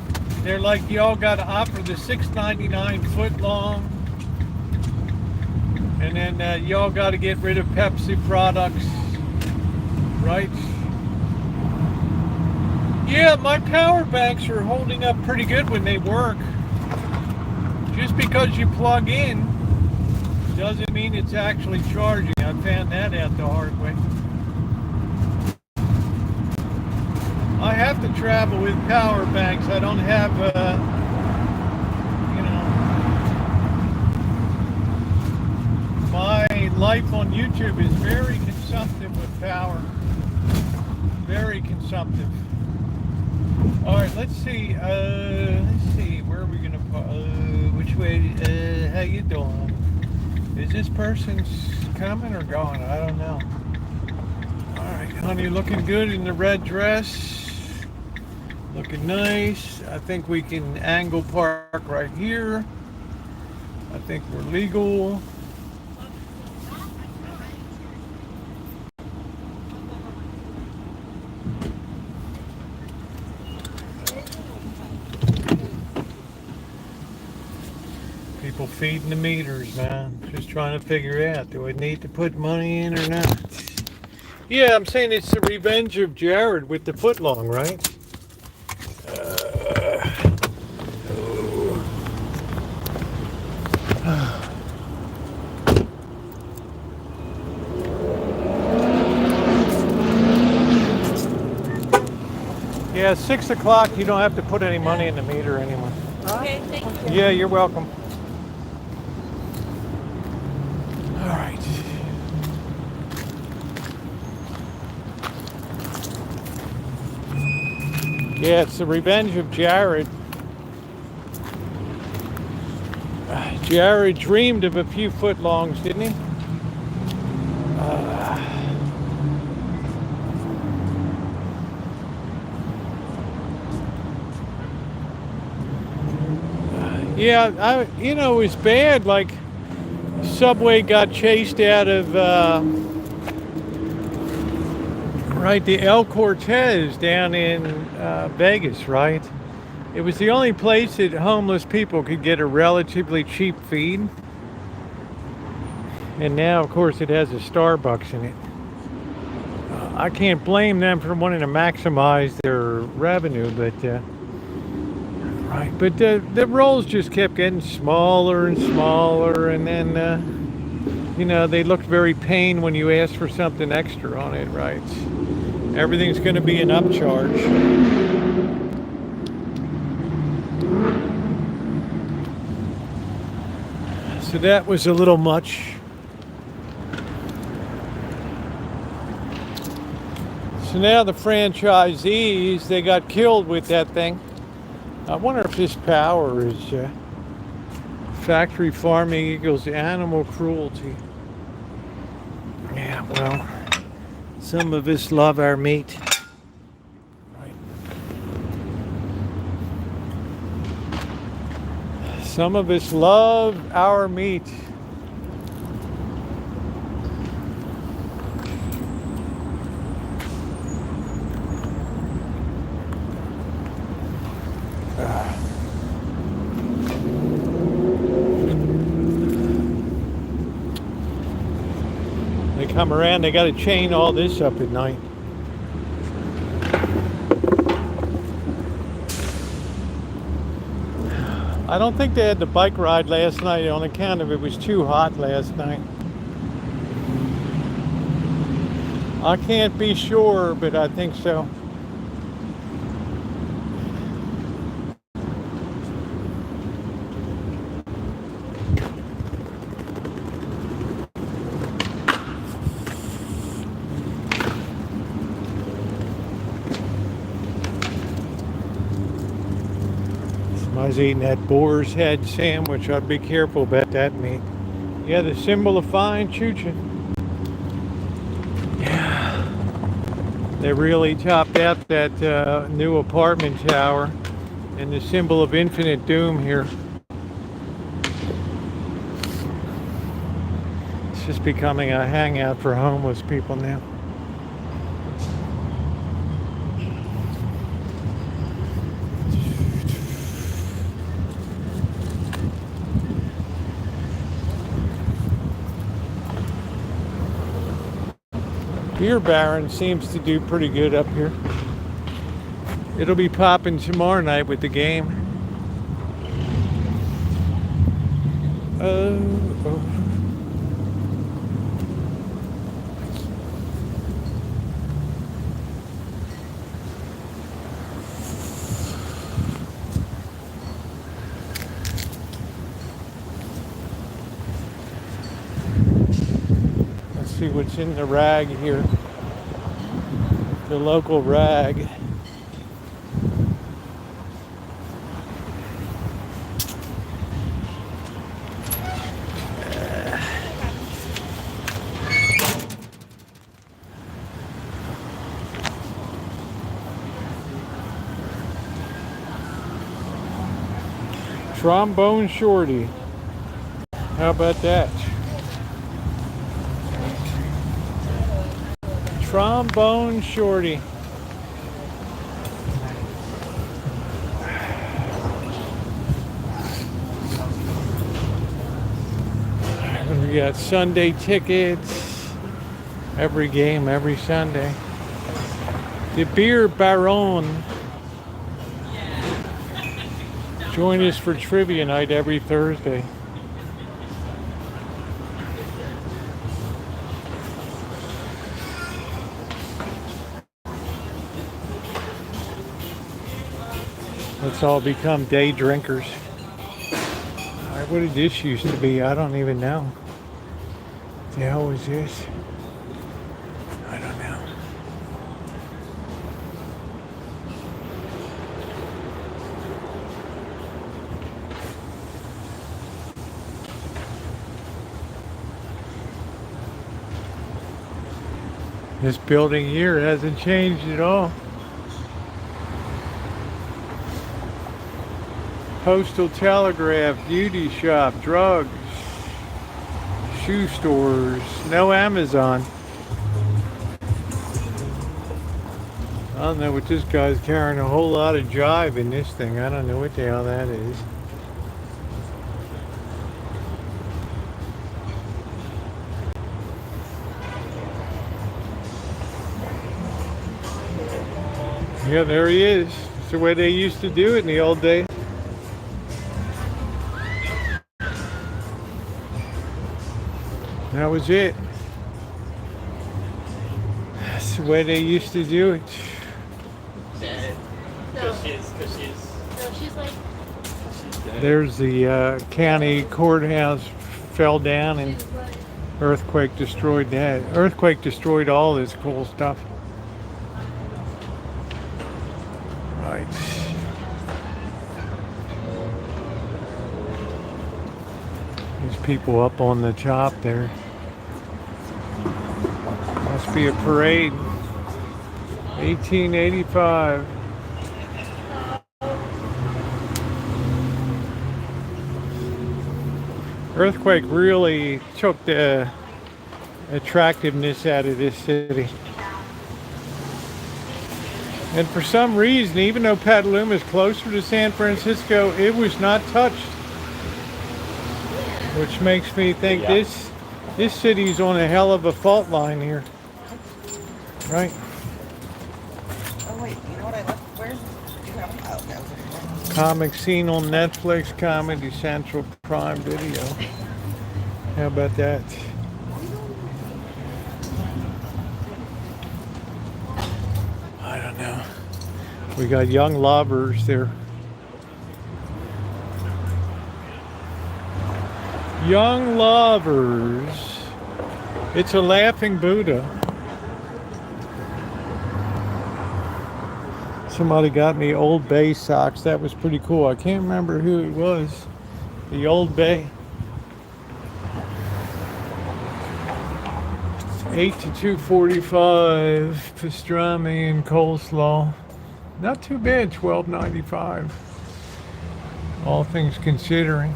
Speaker 2: they're like, y'all got to offer the $6.99 foot long. And then y'all got to get rid of Pepsi products, right? Yeah, my power banks are holding up pretty good when they work. Just because you plug in doesn't mean it's actually charging. I found that out the hard way. I have to travel with power banks. I don't have, my life on YouTube is very consumptive with power. Very consumptive. All right, let's see. Where are we gonna? Which way? How you doing? Is this person coming or going? I don't know. All right, honey, looking good in the red dress. Looking nice. I think we can angle park right here. I think we're legal. People feeding the meters, man. Just trying to figure out, do I need to put money in or not? Yeah, I'm saying it's the revenge of Jared with the footlong, right? Yeah, 6 o'clock, you don't have to put any money in the meter anymore.
Speaker 4: Okay, thank you.
Speaker 2: Yeah, you're welcome. All right. Yeah, it's the revenge of Jared. Jared dreamed of a few footlongs, didn't he? Yeah, it was bad. Like, Subway got chased out of, the El Cortez down in Vegas, right? It was the only place that homeless people could get a relatively cheap feed. And now, of course, it has a Starbucks in it. I can't blame them for wanting to maximize their revenue, but Right, but the rolls just kept getting smaller and smaller, and then you know, they looked very pain when you asked for something extra on it, right? Everything's going to be an upcharge. So that was a little much. So now the franchisees, they got killed with that thing. I wonder if this power is factory farming equals animal cruelty. Yeah, well, some of us love our meat. Right. Some of us love our meat. They come around, they got to chain all this up at night. I don't think they had the bike ride last night on account of it was too hot last night. I can't be sure, but I think so. I was eating that boar's head sandwich. I'd be careful about that meat. Yeah, the symbol of fine chooching. Yeah. They really topped out that new apartment tower and the symbol of infinite doom here. It's just becoming a hangout for homeless people now. Beer Baron seems to do pretty good up here. It'll be popping tomorrow night with the game. Oh. See what's in the rag here. The local rag. Trombone Shorty. How about that? Trombone Shorty. We got Sunday tickets. Every game, every Sunday. The Beer Baron. Join us for trivia night every Thursday. Let's all become day drinkers. What did this used to be? I don't even know. What the hell was this? I don't know. This building here hasn't changed at all. Postal telegraph, beauty shop, drugs, shoe stores, no Amazon. I don't know what this guy's carrying, a whole lot of jive in this thing. I don't know what the hell that is. Yeah, there he is. It's the way they used to do it in the old days. That was it. That's the way they used to do it.
Speaker 4: No, she's like,
Speaker 2: There's the county courthouse fell down and
Speaker 4: she's like,
Speaker 2: earthquake destroyed that. Earthquake destroyed all this cool stuff. Right. There's people up on the top there. Must be a parade. 1885. Earthquake really took the attractiveness out of this city. And for some reason, even though Petaluma is closer to San Francisco, it was not touched. Which makes me think this city's on a hell of a fault line here. Right?
Speaker 5: Oh wait, you know what I left? Where's? Do you have? Oh, that was
Speaker 2: Comic scene on Netflix, Comedy Central, Prime Video. How about that? I don't know. We got young lovers there. Young lovers. It's a laughing Buddha. Somebody got me Old Bay socks. That was pretty cool. I can't remember who it was. The Old Bay. 8 to 245 pastrami and coleslaw. Not too bad, $12.95. All things considering.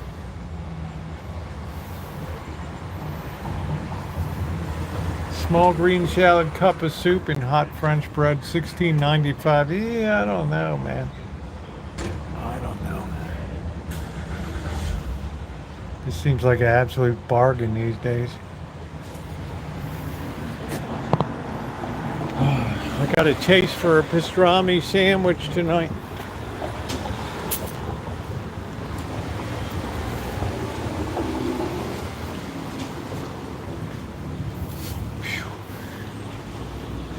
Speaker 2: Small green salad, cup of soup, and hot French bread, $16.95. Yeah, I don't know, man. I don't know. This seems like an absolute bargain these days. I got a taste for a pastrami sandwich tonight.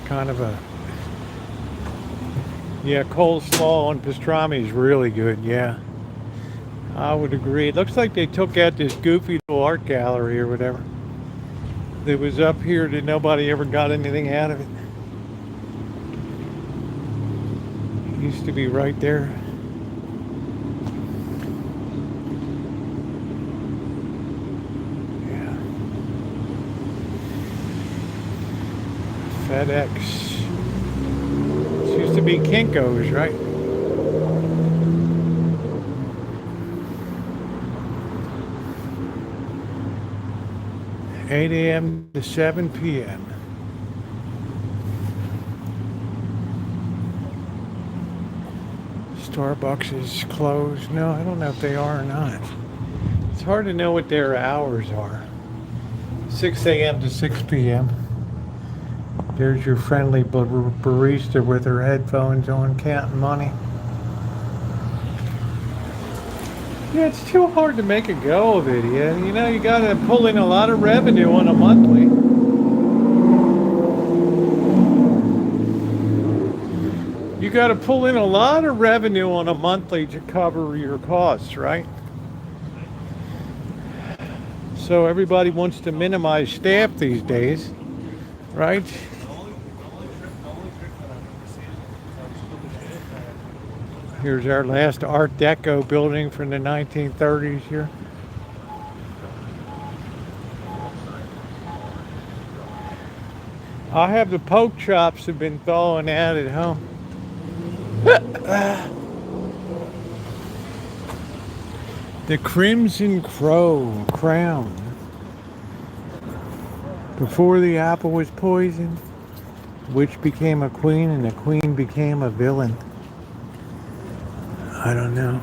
Speaker 2: Kind of a, yeah, coleslaw and pastrami is really good. Yeah, I would agree. It looks like they took out this goofy little art gallery or whatever that was up here that nobody ever got anything out of it. It used to be right there. FedEx. This used to be Kinko's, right? $8 a.m. to 7 p.m. Starbucks is closed. No, I don't know if they are or not. It's hard to know what their hours are. 6 a.m. to 6 p.m. There's your friendly barista with her headphones on, counting money. Yeah, it's too hard to make a go of it. Yeah, you know, you got to pull in a lot of revenue on a monthly. You got to pull in a lot of revenue on a monthly to cover your costs, right? So everybody wants to minimize staff these days, right? Here's our last Art Deco building from the 1930s here. I have the pork chops have been thawing out at home. The Crimson Crown. Before the apple was poisoned, witch became a queen and the queen became a villain. I don't know.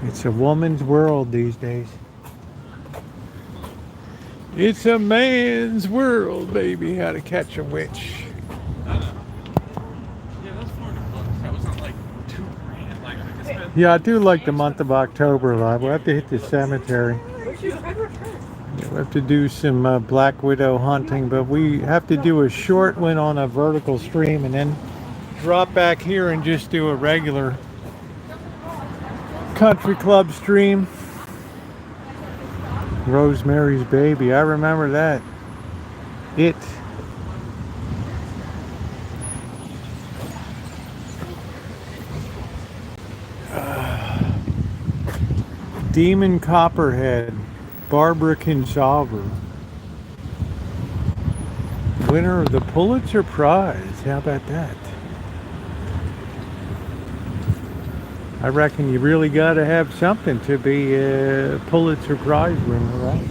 Speaker 2: It's a woman's world these days. It's a man's world, baby. How to catch a witch.
Speaker 6: Yeah, that's $400. That was not like $2,000. Like I could spend
Speaker 2: Yeah, I do like the month of October a lot. We'll have to hit the cemetery. We have to do some black widow hunting, but we have to do a short one on a vertical stream and then drop back here and just do a regular country club stream. Rosemary's Baby, I remember that. It. Demon Copperhead, Barbara Kinsolver. Winner of the Pulitzer Prize. How about that? I reckon you really got to have something to be a Pulitzer Prize winner, right?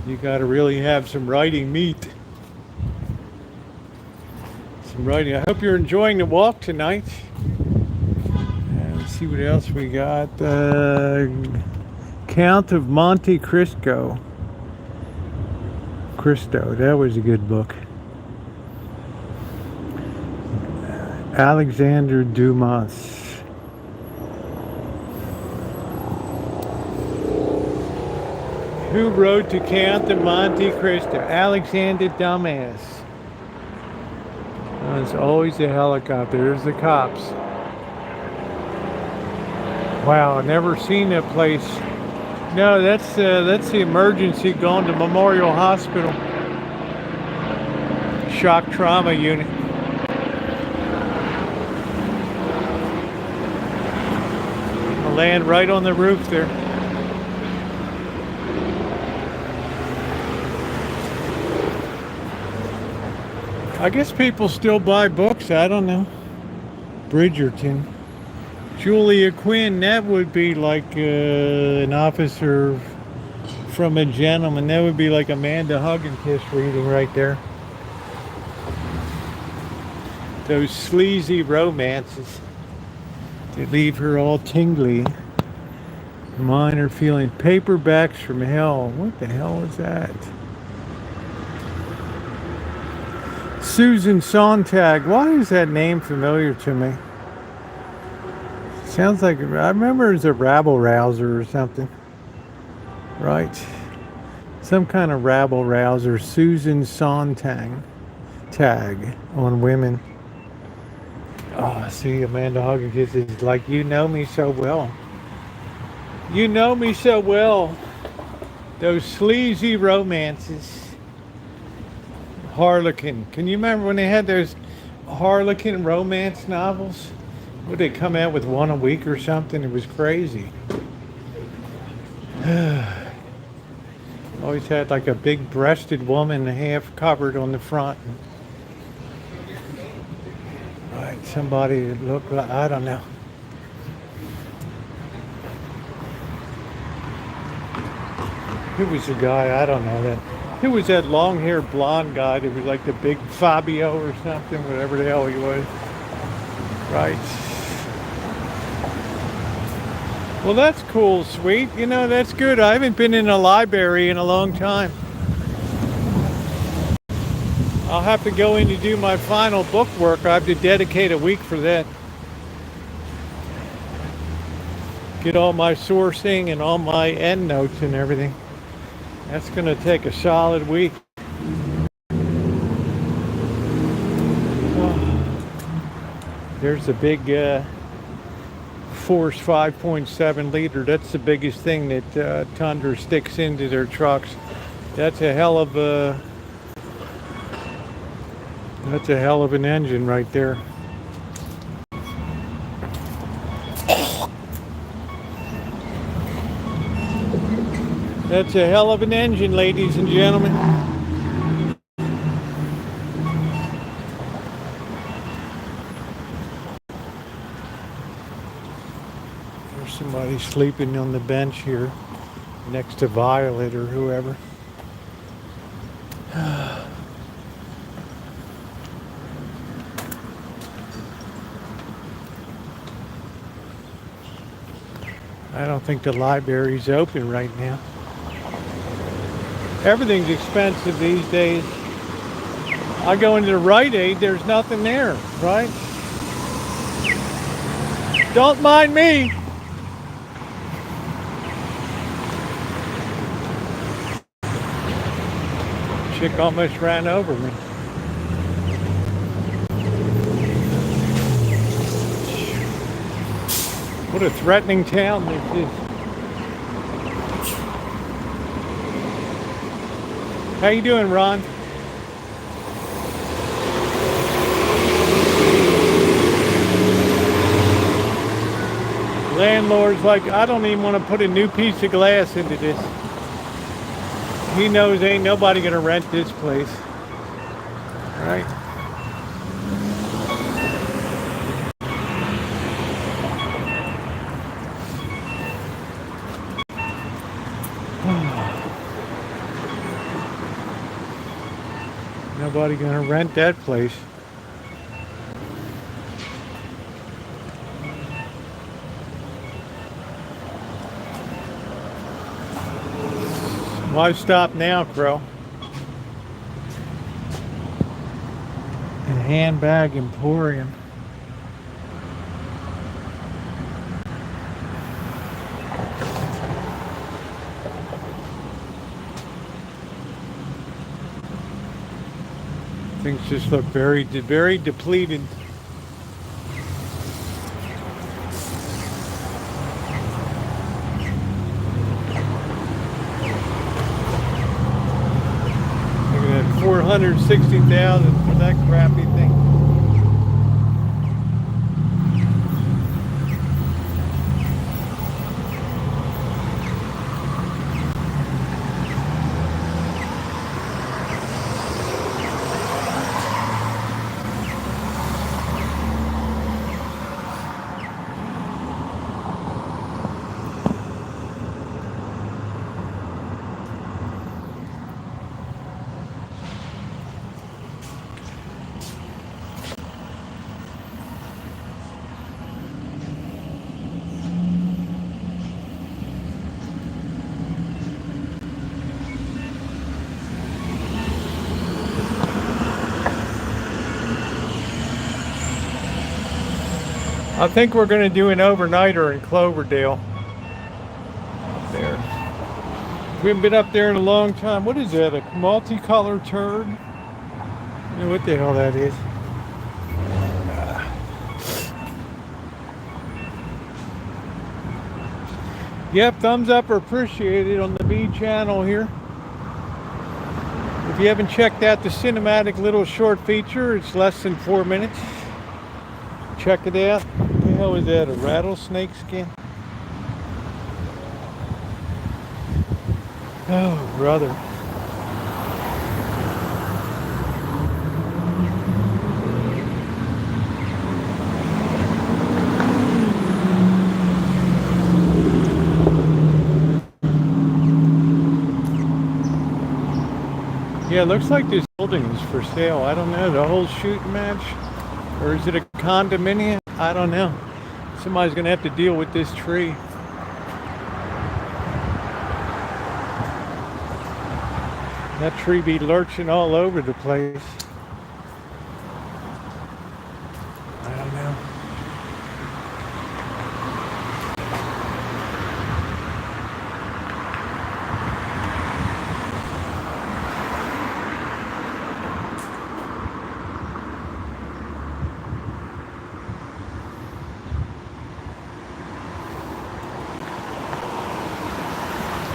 Speaker 2: You got to really have some writing meat. Some writing. I hope you're enjoying the walk tonight. Let's see what else we got. Count of Monte Cristo. That was a good book. Alexander Dumas. Who wrote to Count of Monte Cristo? Alexander Dumas. Oh, it's always a helicopter. There's the cops. Wow, I've never seen that place. No, that's the emergency going to Memorial Hospital. Shock trauma unit. I'll land right on the roof there. I guess people still buy books. I don't know. Bridgerton. Julia Quinn, that would be like an officer from A Gentleman. That would be like Amanda Hugginkiss reading right there. Those sleazy romances that leave her all tingly. Mine are feeling paperbacks from hell. What the hell is that? Susan Sontag. Why is that name familiar to me? Sounds like, I remember it was a rabble rouser or something. Right. Some kind of rabble rouser. Susan Sontag. Tag on women. Oh, see, Amanda Hugginkiss is like, you know me so well. You know me so well. Those sleazy romances. Harlequin. Can you remember when they had those Harlequin romance novels? Would they come out with one a week or something? It was crazy. Always had like a big breasted woman half covered on the front. Like somebody that looked like, I don't know. Who was the guy? I don't know that. Who was that long-haired blonde guy that was like the big Fabio or something, whatever the hell he was? Right. Well, that's cool, sweet. You know, that's good. I haven't been in a library in a long time. I'll have to go in to do my final book work. I have to dedicate a week for that. Get all my sourcing and all my endnotes and everything. That's going to take a solid week. There's a big Force 5.7 liter. That's the biggest thing that Tundra sticks into their trucks. That's a hell of an engine right there. That's a hell of an engine, ladies and gentlemen. There's somebody sleeping on the bench here next to Violet or whoever. I don't think the library's open right now. Everything's expensive these days. I go into the Rite Aid, there's nothing there, right? Don't mind me. Chick almost ran over me. What a threatening town this is. How you doing, Ron? Landlord's like, I don't even want to put a new piece of glass into this. He knows ain't nobody gonna rent this place. Right? Nobody gonna rent that place. Why stop now, Crow? And Handbag Emporium. Things just look very depleted. Look at that, 460,000 for that crappy thing. I think we're going to do an overnighter in Cloverdale. Up there. We haven't been up there in a long time. What is that? A multicolored turd? I don't know what the hell that is. Yep, thumbs up are appreciated on the B channel here. If you haven't checked out the cinematic little short feature, it's less than 4 minutes. Check it out. What the hell is that? A rattlesnake skin? Oh, brother. Yeah, it looks like this building is for sale. I don't know, the whole shooting match? Or is it a condominium? I don't know. Somebody's gonna have to deal with this tree. That tree be lurching all over the place. I don't know.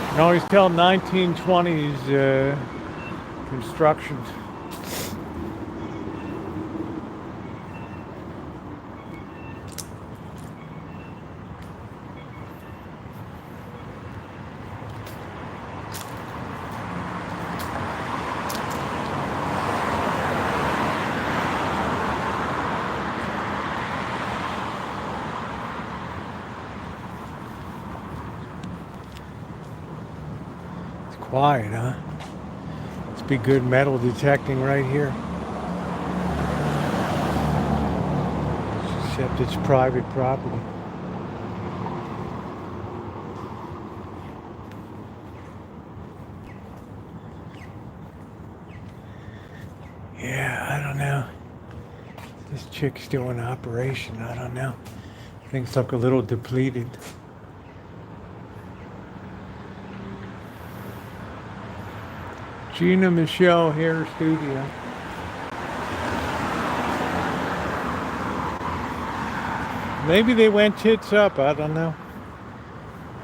Speaker 2: I can always tell 1920s construction. Quiet, huh? Must be good metal detecting right here. Except it's private property. Yeah. don't know. This chick's still in operation. I don't know. Things look a little depleted. Gina Michelle Hair Studio. Maybe they went tits up. I don't know.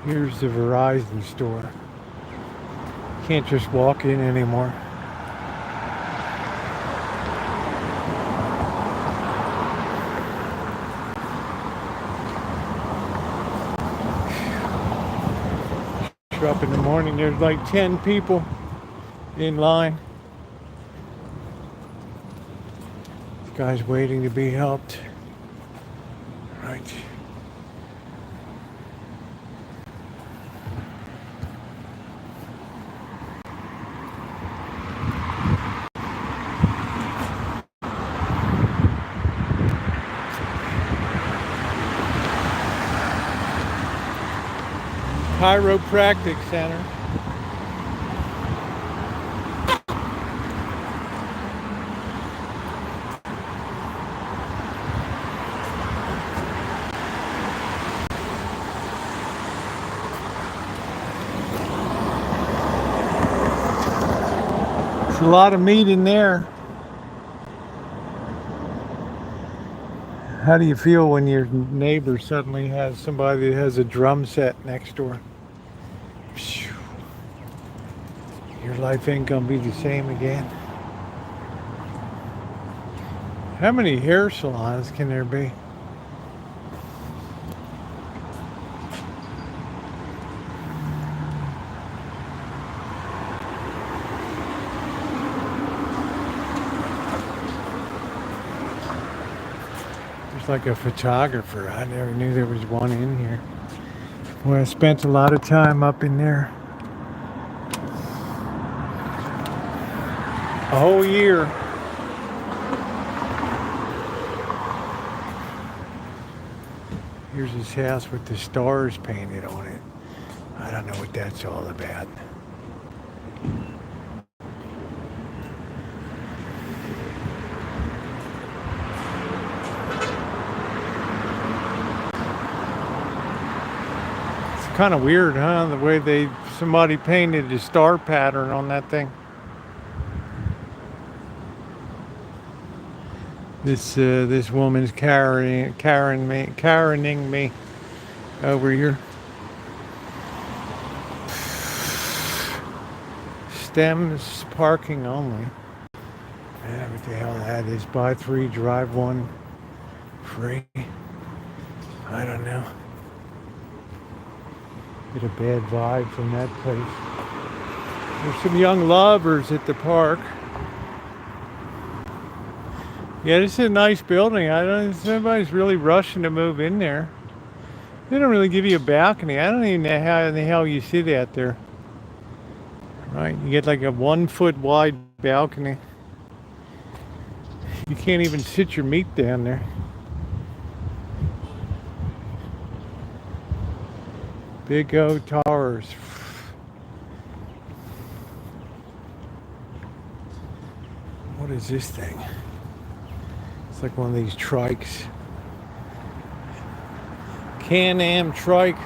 Speaker 2: Here's the Verizon store. Can't just walk in anymore. Up in the morning, there's like 10 people in line. This guy's waiting to be helped. Right. Chiropractic Center. There's a lot of meat in there. How do you feel when your neighbor suddenly has somebody that has a drum set next door? Phew. Your life ain't gonna be the same again. How many hair salons can there be? Like a photographer. I never knew there was one in here. Well, I spent a lot of time up in there. A whole year. Here's his house with the stars painted on it. I don't know what that's all about. Kind of weird, huh? The way somebody painted a star pattern on that thing. This woman's Karening me over here. Stems parking only. Yeah, what the hell that is? Buy 3, drive 1 free. I don't know. Get a bad vibe from that place. There's some young lovers at the park. Yeah, this is a nice building. I don't think anybody's really rushing to move in there. They don't really give you a balcony. I don't even know how in the hell you sit out there. Right? You get like a 1 foot wide balcony. You can't even sit your meat down there. Big O Towers. What is this thing? It's like one of these trikes. Can-Am trike.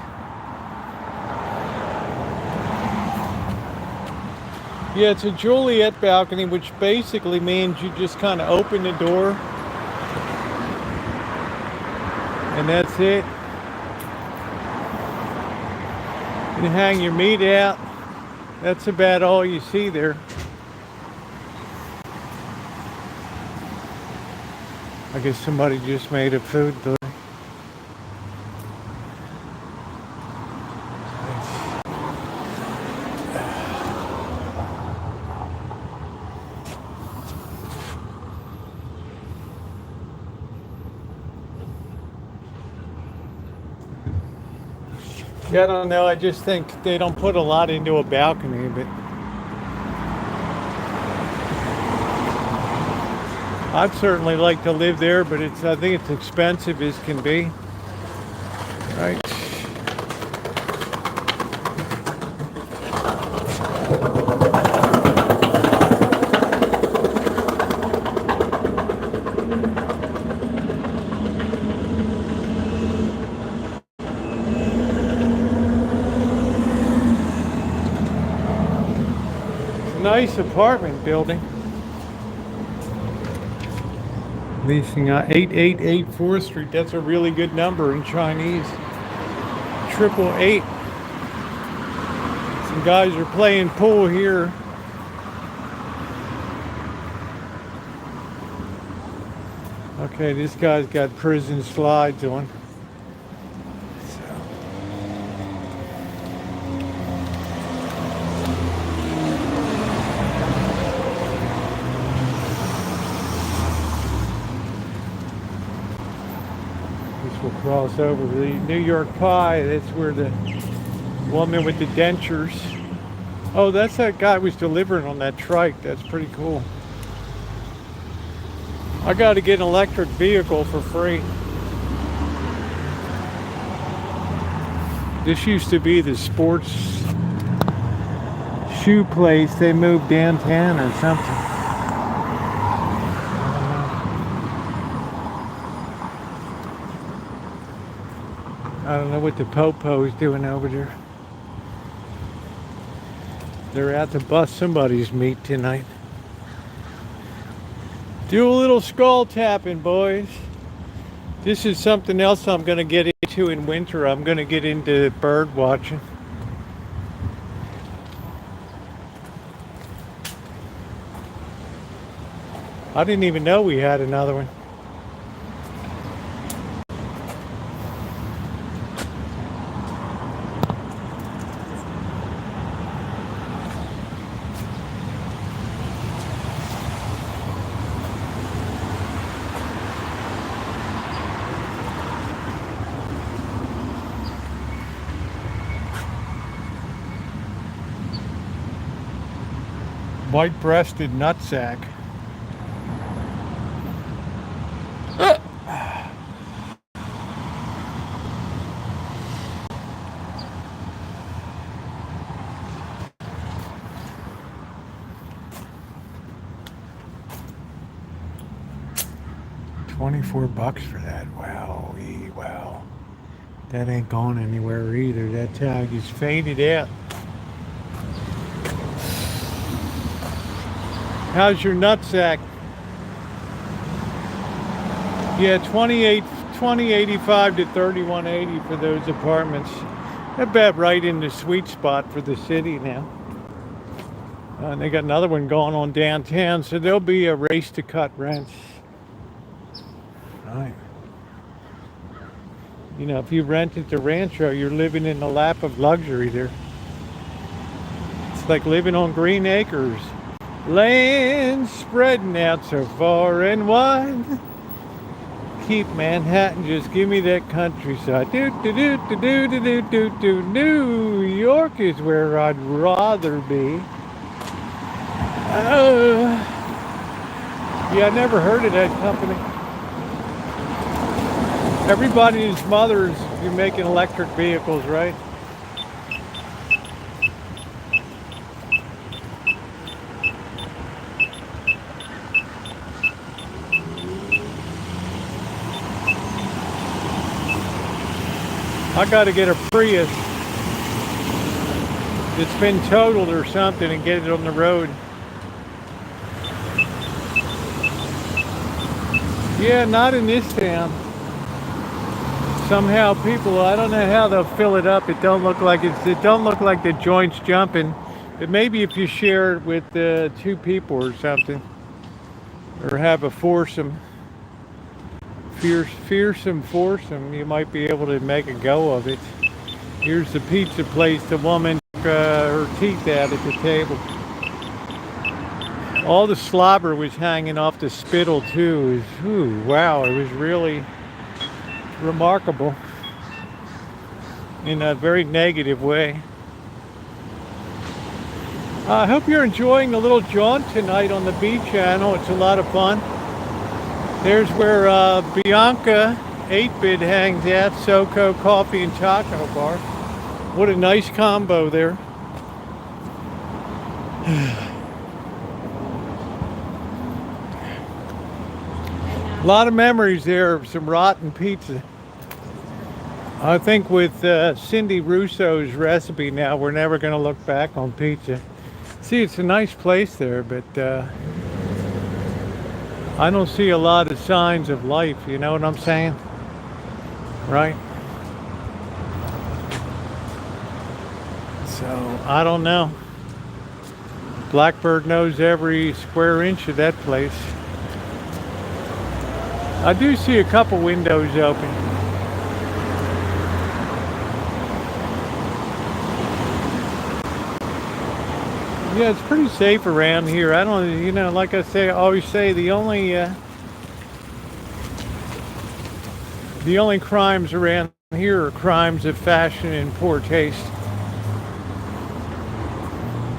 Speaker 2: Yeah, it's a Juliet balcony, which basically means you just kind of open the door. And that's it. You hang your meat out. That's about all you see there. I guess somebody just made a food delivery. Yeah, I don't know. I just think they don't put a lot into a balcony, but I'd certainly like to live there, but I think it's expensive as can be. Right. Nice apartment building. Leasing 888 4th Street. That's a really good number in Chinese. 888. Some guys are playing pool here. Okay, this guy's got prison slides on. We'll cross over the New York Pie. That's where the woman with the dentures. Oh, that's that guy who was delivering on that trike. That's pretty cool. I got to get an electric vehicle for free. This used to be the sports shoe place. They moved downtown or something. I don't know what the Popo's doing over there. They're out to bust somebody's meat tonight. Do a little skull tapping, boys. This is something else I'm going to get into in winter. I'm going to get into bird watching. I didn't even know we had another one. White-breasted nutsack. $24 for that. Wow, wow. That ain't going anywhere either. That tag is faded out. How's your nutsack? Yeah, 2085 to 3180 for those apartments. About right in the sweet spot for the city now. And they got another one going on downtown, so there'll be a race to cut rents. Right. You know, if you rent at the Rancho, you're living in the lap of luxury there. It's like living on green acres. Land spreading out so far and wide. Keep Manhattan, just give me that countryside. Do do do do do do do do do. New York is where I'd rather be. Yeah, I never heard of that company. Everybody's mother's you're making electric vehicles, right? I got to get a Prius that's been totaled or something and get it on the road. Yeah, not in this town. Somehow people, I don't know how they'll fill it up. It don't look like it don't look like the joint's jumping. But maybe if you share it with 2 people or something, or have a foursome. Fearsome foursome, you might be able to make a go of it. Here's the pizza place the woman took her teeth out at the table. All the slobber was hanging off the spittle too. Wow, it was really remarkable in a very negative way. I hope you're enjoying the little jaunt tonight on the beach channel. It's a lot of fun. There's where Bianca 8-Bit hangs out, SoCo Coffee and Taco Bar. What a nice combo there. A lot of memories there of some rotten pizza. I think with Cindy Russo's recipe now, we're never going to look back on pizza. See, it's a nice place there, but I don't see a lot of signs of life, you know what I'm saying? Right? So, I don't know. Blackbird knows every square inch of that place. I do see a couple windows open. Yeah, it's pretty safe around here. I don't, you know, like I say, I always say the only crimes around here are crimes of fashion and poor taste.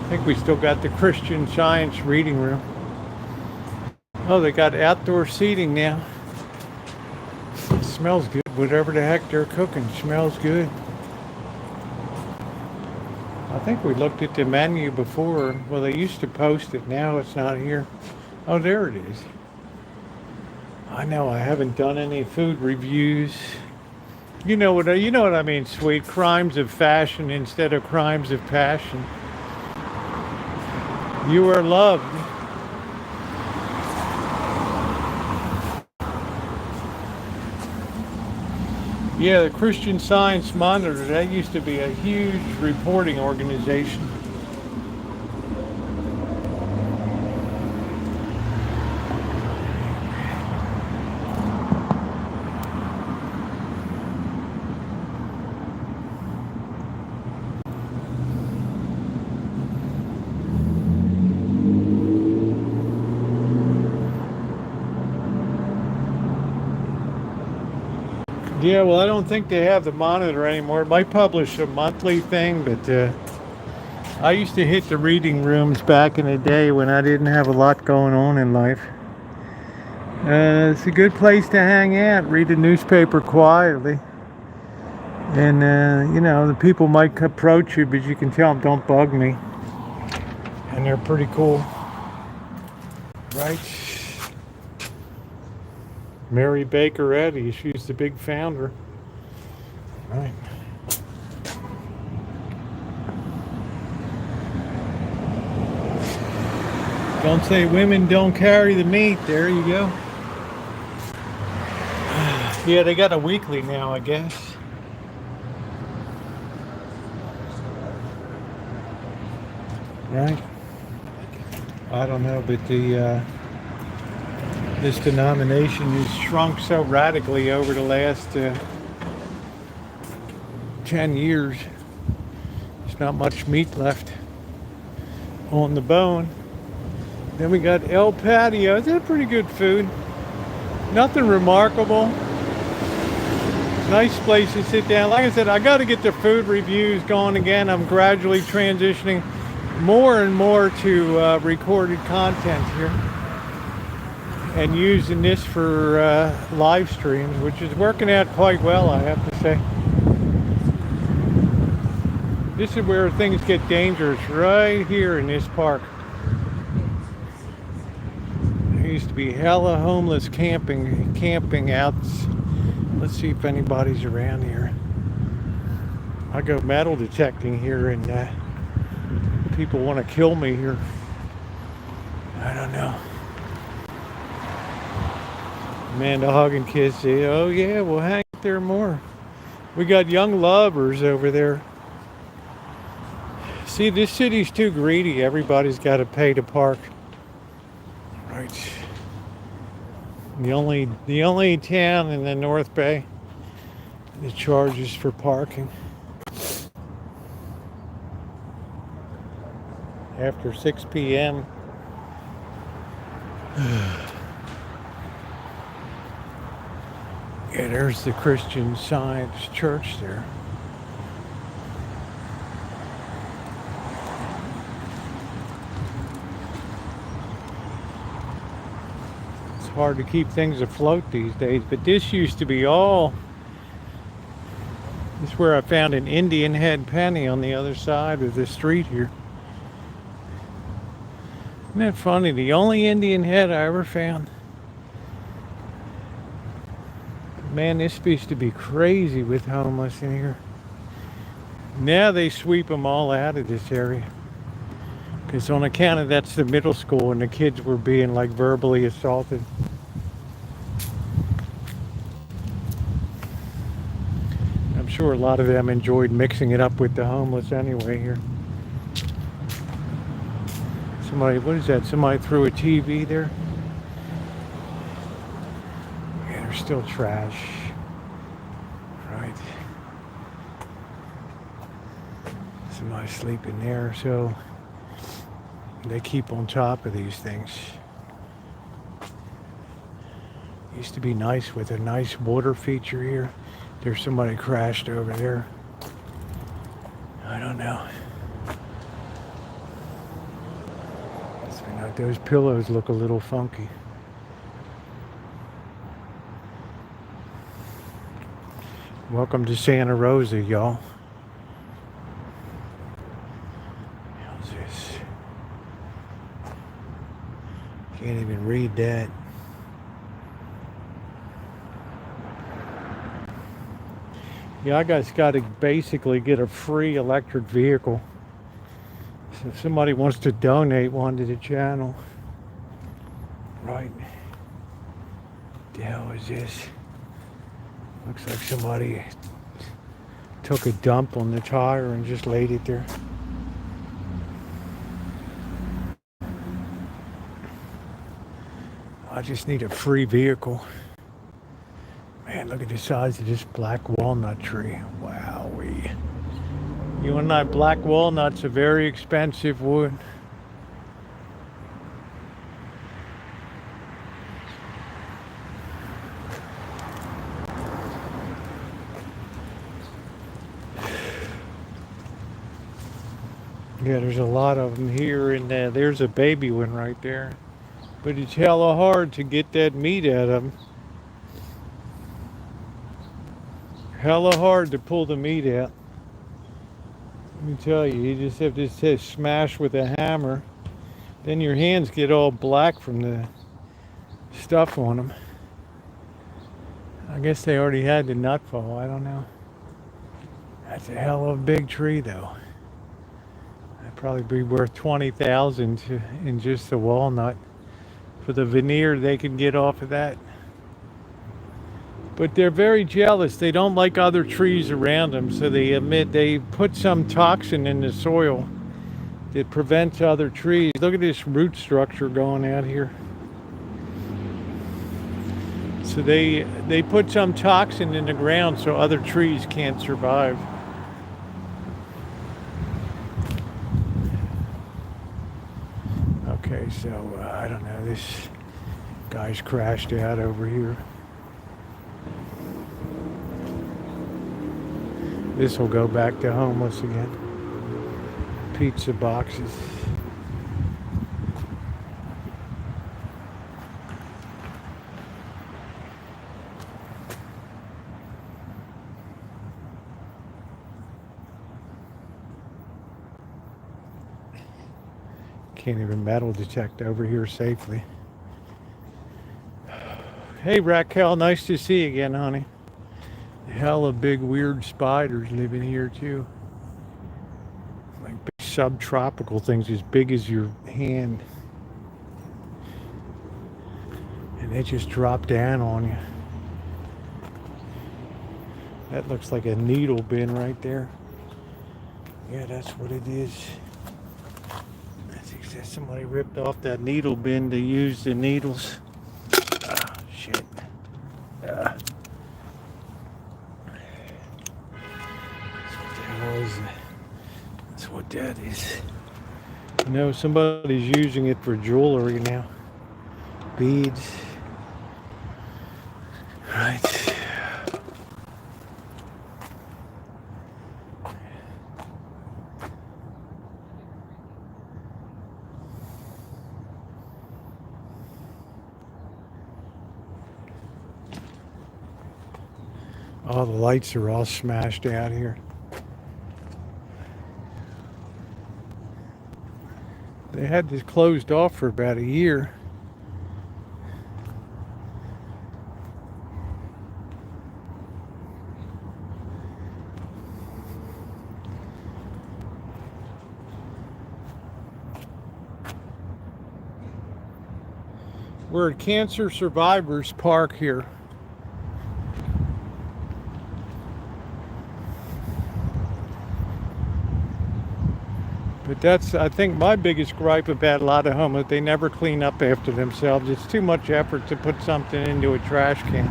Speaker 2: I think we still got the Christian Science reading room. Oh, they got outdoor seating now. It smells good. Whatever the heck they're cooking smells good. I think we looked at the menu before. Well, they used to post it. Now it's not here. Oh, there it is. I know I haven't done any food reviews. You know what I mean, sweet. Crimes of fashion instead of crimes of passion. You are loved. Yeah, the Christian Science Monitor, that used to be a huge reporting organization. Yeah, well, I don't think they have the Monitor anymore. It might publish a monthly thing, but I used to hit the reading rooms back in the day when I didn't have a lot going on in life. It's a good place to hang out, read a newspaper quietly. And, you know, the people might approach you, but you can tell them, don't bug me. And they're pretty cool. Right? Mary Baker Eddy, she's the big founder. Right. Don't say women don't carry the meat. There you go. Yeah, they got a weekly now, I guess. Right? I don't know, but this denomination has shrunk so radically over the last 10 years. There's not much meat left on the bone. Then we got El Patio. That's pretty good food. Nothing remarkable. Nice place to sit down. Like I said, I got to get the food reviews going again. I'm gradually transitioning more and more to recorded content here. And using this for live streams, which is working out quite well, I have to say. This is where things get dangerous, right here in this park. There used to be hella homeless camping out. Let's see if anybody's around here. I go metal detecting here, and people want to kill me here. I don't know. Amanda Hog and kids say, oh yeah, we'll hang out there more. We got young lovers over there. See, this city's too greedy. Everybody's got to pay to park. Right. The only town in the North Bay that charges for parking. After 6 p.m. Yeah, there's the Christian Science Church there. It's hard to keep things afloat these days, but this used to be all... This is where I found an Indian head penny on the other side of the street here. Isn't that funny? The only Indian head I ever found. Man, this used to be crazy with homeless in here. Now they sweep them all out of this area. Because on account of that's the middle school and the kids were being like verbally assaulted. I'm sure a lot of them enjoyed mixing it up with the homeless anyway here. Somebody, what is that? Somebody threw a TV there? Yeah, there's still trash. Right. Somebody sleeping there, so they keep on top of these things. Used to be nice with a nice water feature here. There's somebody crashed over there. I don't know. Those pillows look a little funky. Welcome to Santa Rosa, y'all. How's this? Can't even read that. Yeah, I guys got to basically get a free electric vehicle. So if somebody wants to donate one to the channel, right? The hell is this? Looks like somebody took a dump on the tire and just laid it there. I just need a free vehicle. Man, look at the size of this black walnut tree. Wowee. You and I, black walnut's a very expensive wood. Yeah, there's a lot of them here, and there's a baby one right there. But it's hella hard to get that meat out of them. Hella hard to pull the meat out. Let me tell you, you just have to smash with a hammer. Then your hands get all black from the stuff on them. I guess they already had the nut fall, I don't know. That's a hell of a big tree though. That'd probably be worth $20,000 in just the walnut. For the veneer they can get off of that. But they're very jealous. They don't like other trees around them, so they put some toxin in the soil that prevents other trees. Look at this root structure going out here. So they put some toxin in the ground so other trees can't survive. Okay, so I don't know, this guy's crashed out over here. This will go back to homeless again. Pizza boxes. Can't even metal detect over here safely. Hey Raquel, nice to see you again, honey. Hella big weird spiders living here too. Like big subtropical things as big as your hand. And they just drop down on you. That looks like a needle bin right there. Yeah, that's what it is. I think somebody ripped off that needle bin to use the needles. Oh, shit. That's what that is. You know, somebody's using it for jewelry now. Beads. Right. All the lights are all smashed out here. They had this closed off for about a year. We're at Cancer Survivors Park here. But that's, I think, my biggest gripe about a lot of homes. They never clean up after themselves. It's too much effort to put something into a trash can.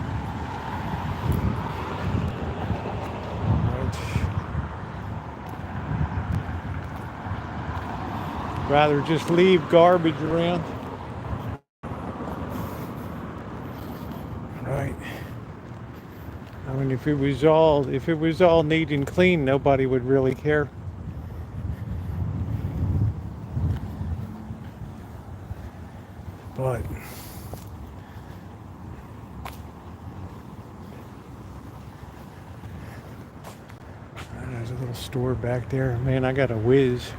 Speaker 2: Rather just leave garbage around. Right. I mean, if it was all neat and clean, nobody would really care. But there's a little store back there. Man, I got a whiz.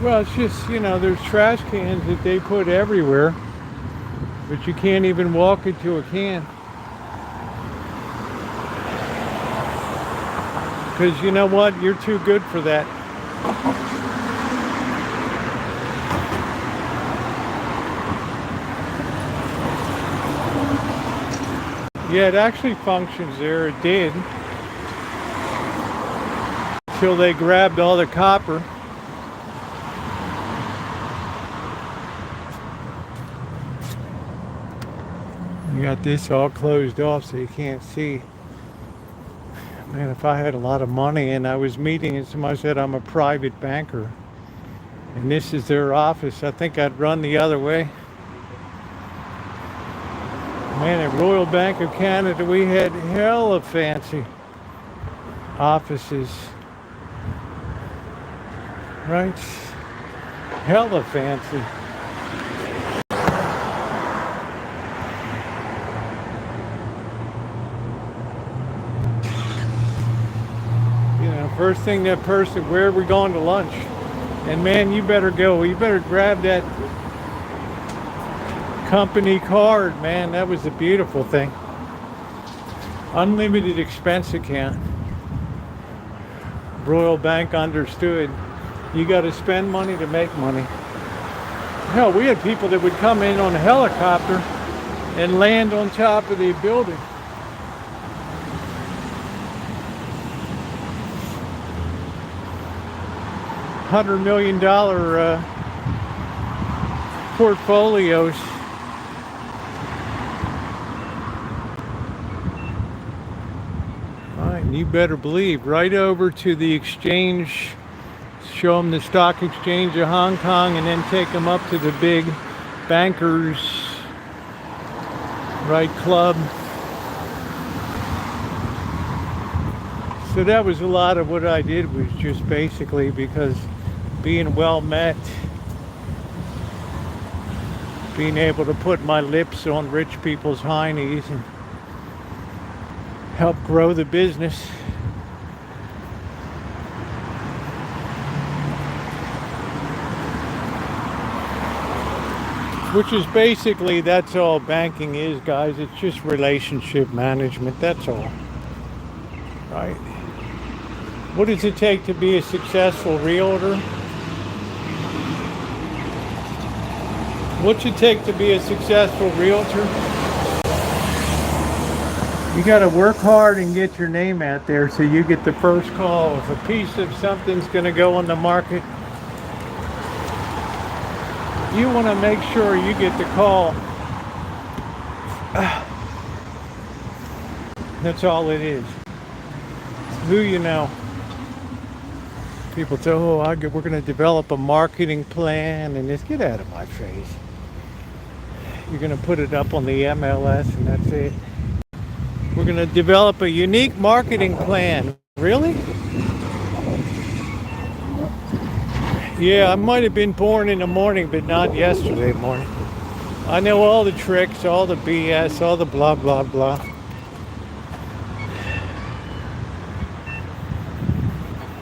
Speaker 2: Well, it's just, you know, there's trash cans that they put everywhere, but you can't even walk into a can. Because you know what? You're too good for that. Yeah, it actually functions there. It did. Until they grabbed all the copper. You got this all closed off so you can't see. Man, if I had a lot of money and I was meeting and somebody said I'm a private banker and this is their office, I think I'd run the other way. Man, at Royal Bank of Canada, we had hella fancy offices. Right? Hella fancy. You know, first thing that person, where are we going to lunch? And man, you better go. You better grab that company card, man. That was a beautiful thing. Unlimited expense account. Royal Bank understood. You got to spend money to make money. Hell, we had people that would come in on a helicopter and land on top of the building. $100 million portfolios. You better believe, right over to the exchange, show them the stock exchange of Hong Kong, and then take them up to the big bankers, right, club. So that was a lot of what I did, was just basically because being well met, being able to put my lips on rich people's heinies and help grow the business. Which is basically, that's all banking is, guys. It's just relationship management, that's all. Right? What does it take to be a successful realtor? What's it take to be a successful realtor? You got to work hard and get your name out there so you get the first call. If a piece of something's going to go on the market, you want to make sure you get the call. That's all it is. Who you know. People say, oh, we're going to develop a marketing plan and just get out of my face. You're going to put it up on the MLS and that's it. We're going to develop a unique marketing plan. Really? Yeah, I might have been born in the morning, but not yesterday morning. I know all the tricks, all the BS, all the blah, blah, blah.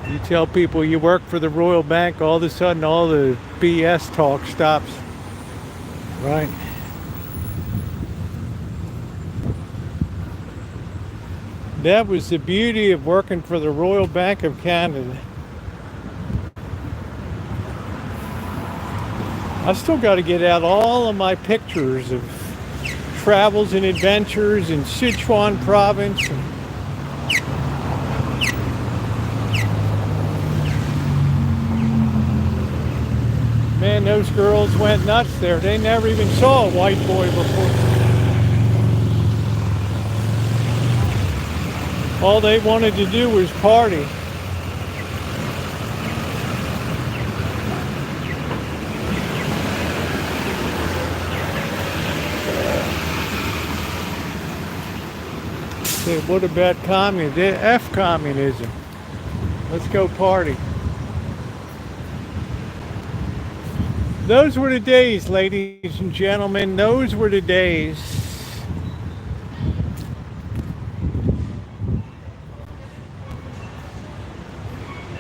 Speaker 2: You tell people you work for the Royal Bank, all of a sudden all the BS talk stops. Right? That was the beauty of working for the Royal Bank of Canada. I still got to get out all of my pictures of travels and adventures in Sichuan province. Man, those girls went nuts there. They never even saw a white boy before. All they wanted to do was party. Say, what about communism? F communism. Let's go party. Those were the days, ladies and gentlemen. Those were the days.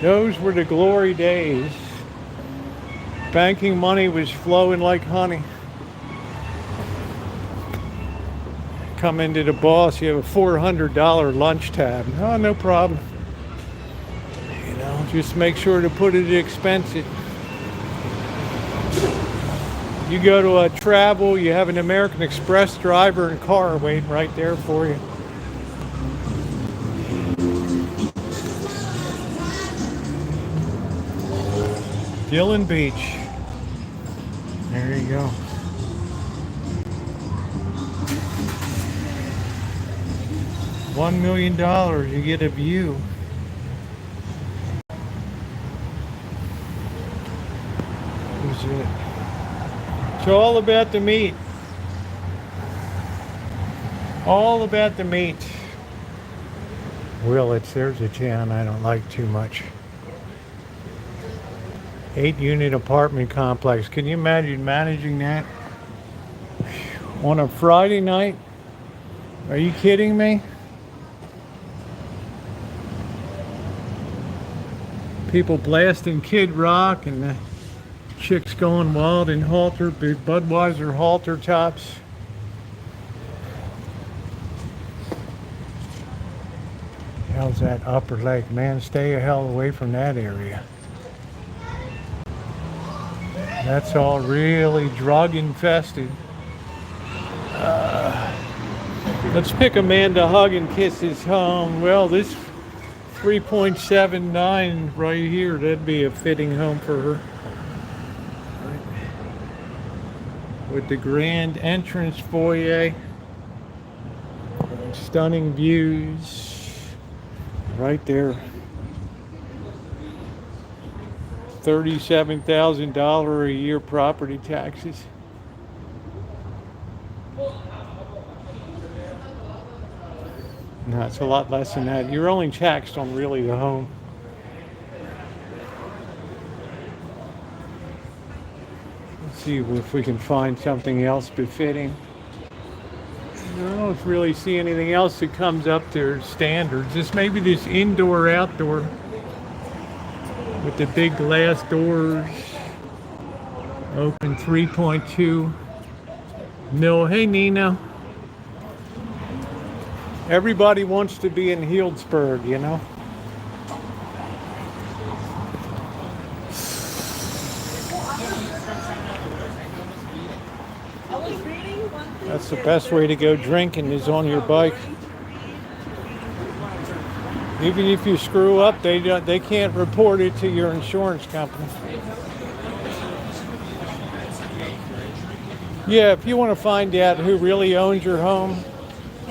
Speaker 2: Those were the glory days. Banking money was flowing like honey. Come into the boss, you have a $400 lunch tab. Oh, no problem. You know, just make sure to put it at expenses. You go to a travel, you have an American Express driver and car waiting right there for you. Dillon Beach. There you go. $1 million, you get a view. Who's it? It's all about the meat. All about the meat. Willits, there's a town I don't like too much. 8-unit apartment complex. Can you imagine managing that on a Friday night? Are you kidding me? People blasting Kid Rock and the chicks going wild in halter, big Budweiser halter tops. How's that Upper Lake? Man, stay a hell away from that area. That's all really drug infested. Let's pick a man to hug and kiss his home. Well, this 3.79 right here, that'd be a fitting home for her. With the grand entrance foyer. Stunning views. Right there. $37,000 a year property taxes. No, it's a lot less than that. You're only taxed on really the home. Let's see if we can find something else befitting. I don't really see anything else that comes up to standards. Just maybe this indoor outdoor with the big glass doors. Open 3.2 mil. Hey Nina. Everybody wants to be in Healdsburg, you know. That's the best way to go drinking is on your bike. Even if you screw up, they can't report it to your insurance company. Yeah, if you want to find out who really owns your home,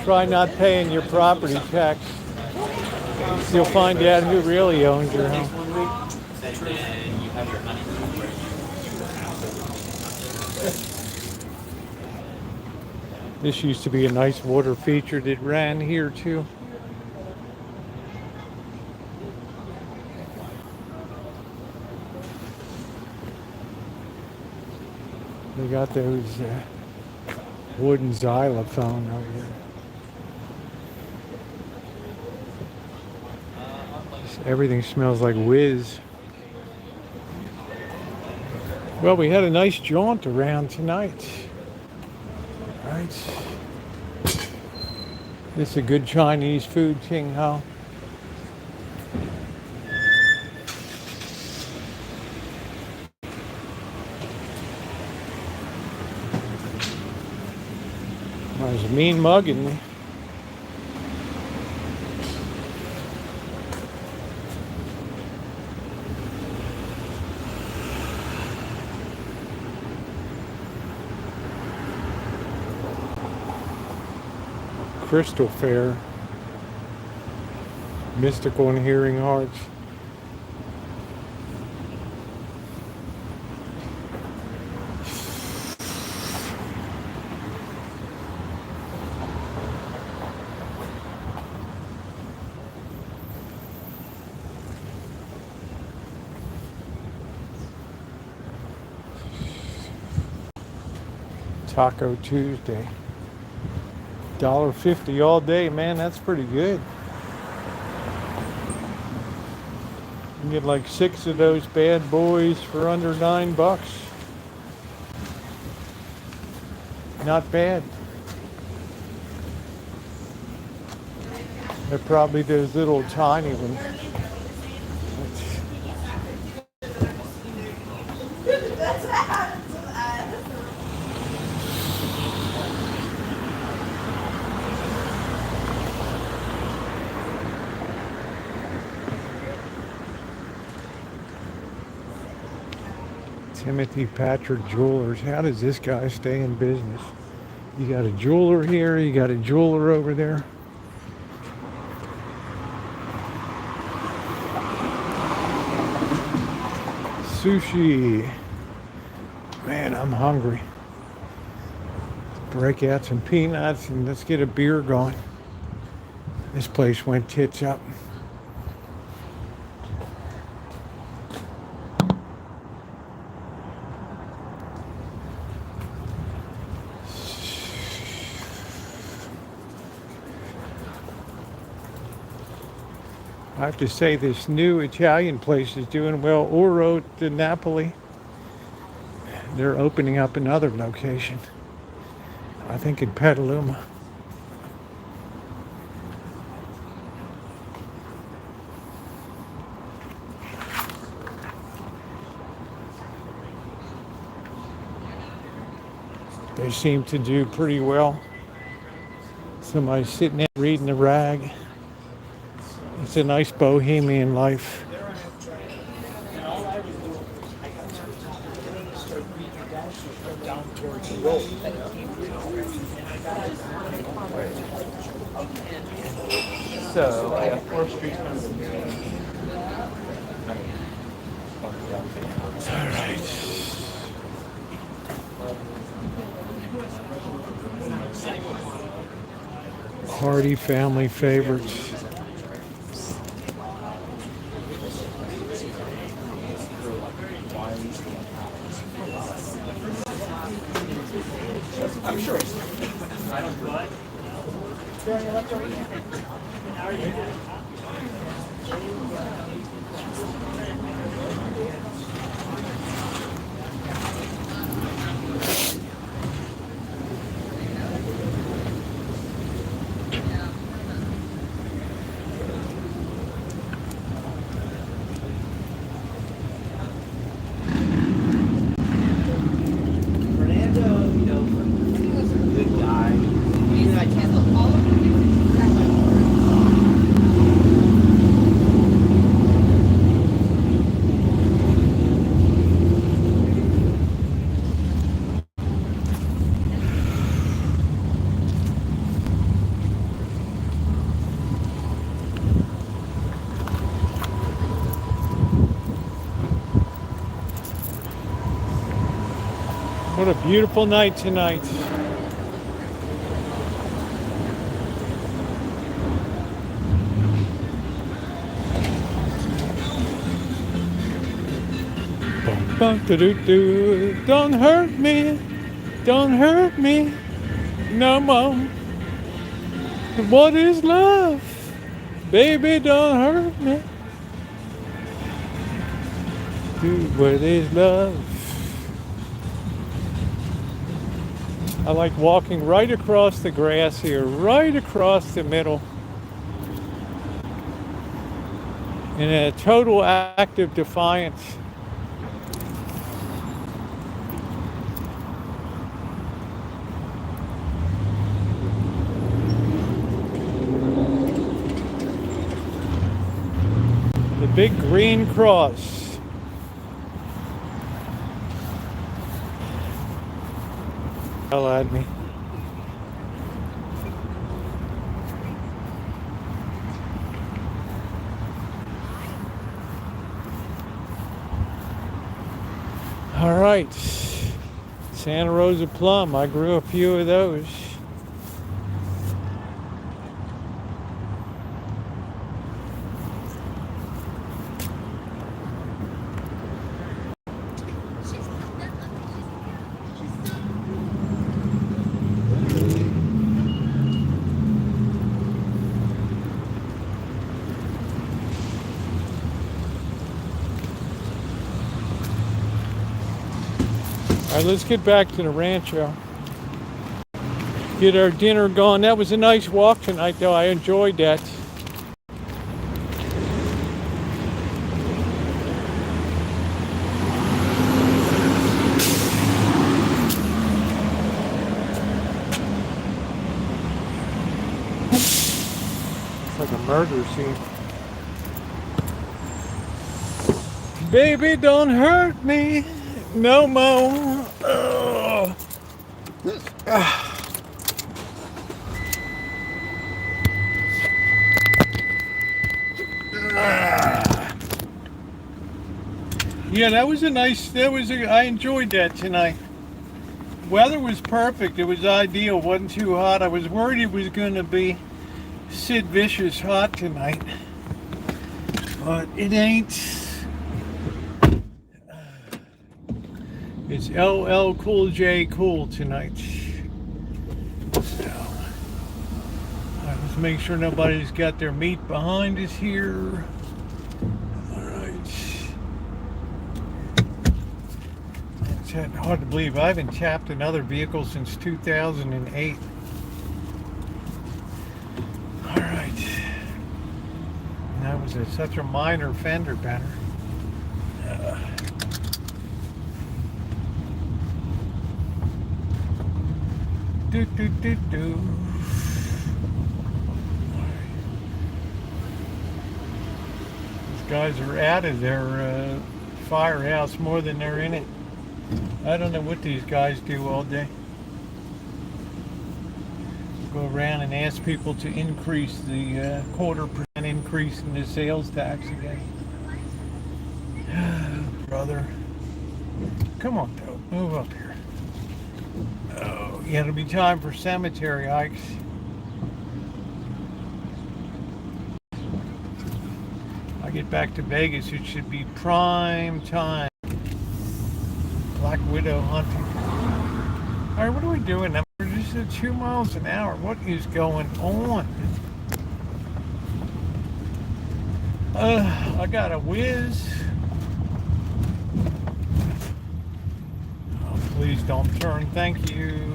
Speaker 2: try not paying your property tax. You'll find out who really owns your home. This used to be a nice water feature that ran here too. They got those wooden xylophone over here. Everything smells like whiz. Well, we had a nice jaunt around tonight. Right. This is a good Chinese food, Ching Hao. There's a mean mug in me. Crystal Fair. Mystical and Hearing Arts. Taco Tuesday. $1.50 all day, man, that's pretty good. You can get like 6 of those bad boys for under $9. Not bad. They're probably those little tiny ones. Timothy Patrick Jewelers. How does this guy stay in business? You got a jeweler here, you got a jeweler over there. Sushi. Man, I'm hungry. Break out some peanuts and let's get a beer going. This place went tits up. I have to say this new Italian place is doing well. Oro di Napoli. They're opening up another location. I think in Petaluma. They seem to do pretty well. Somebody's sitting there reading the rag. It's a nice bohemian life.
Speaker 6: So, I got 4 streets.
Speaker 2: All right. Hearty family favorites.
Speaker 6: I'm sure.
Speaker 2: What a beautiful night tonight. Don't hurt me no more. What is love? Baby, don't hurt me. Dude, what is love? I like walking right across the grass here, right across the middle. In a total act of defiance. big green cross. Hell at me. All right, Santa Rosa plum. I grew a few of those. All right, let's get back to the rancho. Get our dinner going. That was a nice walk tonight, though. I enjoyed that. It's like a murder scene. Baby, don't hurt me no more. Ugh. Yeah, that was I enjoyed that tonight. Weather was perfect. It was ideal. Wasn't too hot. I was worried it was going to be Sid Vicious hot tonight, but it ain't. It's LL Cool J cool tonight. So, let's make sure nobody's got their meat behind us here. It's hard to believe I haven't tapped another vehicle since 2008. All right. That was such a minor fender bender. These guys are out of their firehouse more than they're in it. I don't know what these guys do all day. Go around and ask people to increase the 0.25% increase in the sales tax again. Brother. Come on, Toad. Move up here. Oh, yeah, it'll be time for cemetery hikes. I get back to Vegas, it should be prime time. Black Widow hunting. All right, what are we doing now? We're just at 2 miles an hour. What is going on? I got a whiz. Oh, please don't turn. Thank you.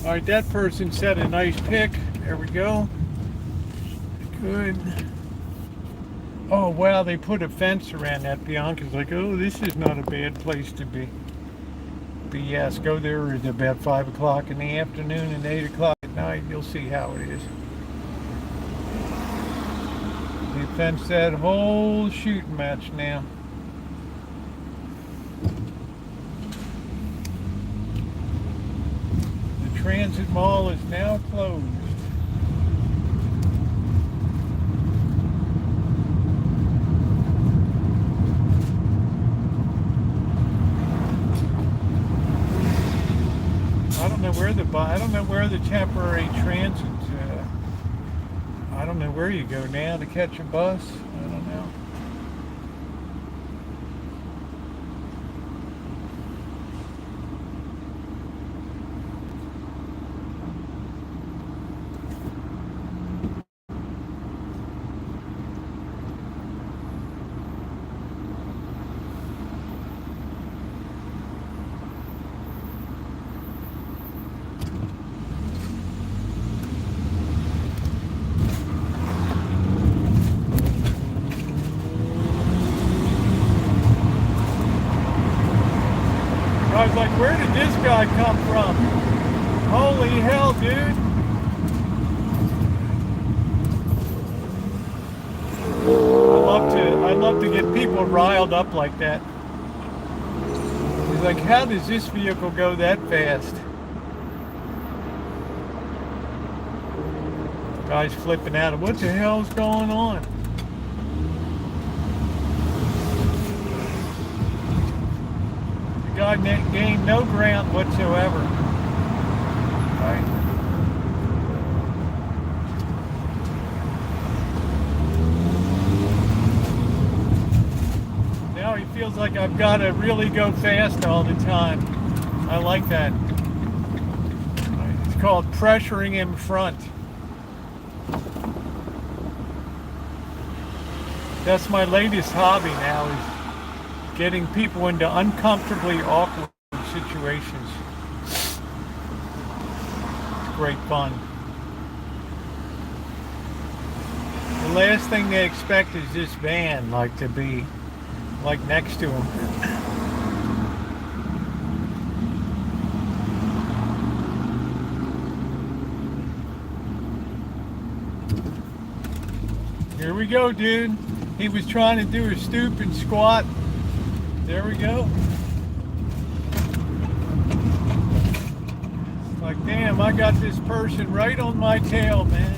Speaker 2: All right, that person set a nice pick. There we go. Good. Oh, wow, they put a fence around that. Bianca's like, oh, this is not a bad place to be. BS, go there at about 5 o'clock in the afternoon and 8 o'clock at night. You'll see how it is. They fenced that whole shooting match now. Transit Mall is now closed. I don't know where the temporary transit. I don't know where you go now to catch a bus. I don't know. like, where did this guy come from? Holy hell, dude. I love to get people riled up like that. He's like, how does this vehicle go that fast? Guy's flipping out. What the hell's going on? The guy gained no ground whatsoever. Right? Now he feels like I've got to really go fast all the time. I like that. It's called pressuring in front. That's my latest hobby now, is getting people into uncomfortably awkward situations. It's great fun. The last thing they expect is this van, like, to be like next to them. Here we go, dude. He was trying to do a stoop and squat. There we go. It's like, damn, I got this person right on my tail, man.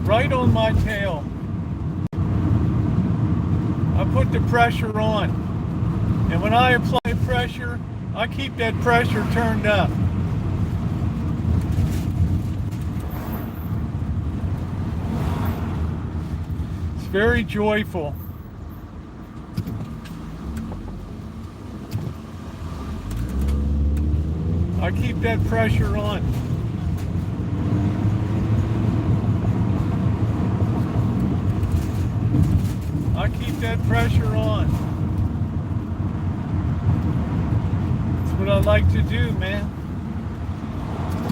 Speaker 2: Right on my tail. I put the pressure on. And when I apply pressure, I keep that pressure turned up. Very joyful. I keep that pressure on. I keep that pressure on. That's what I like to do, man.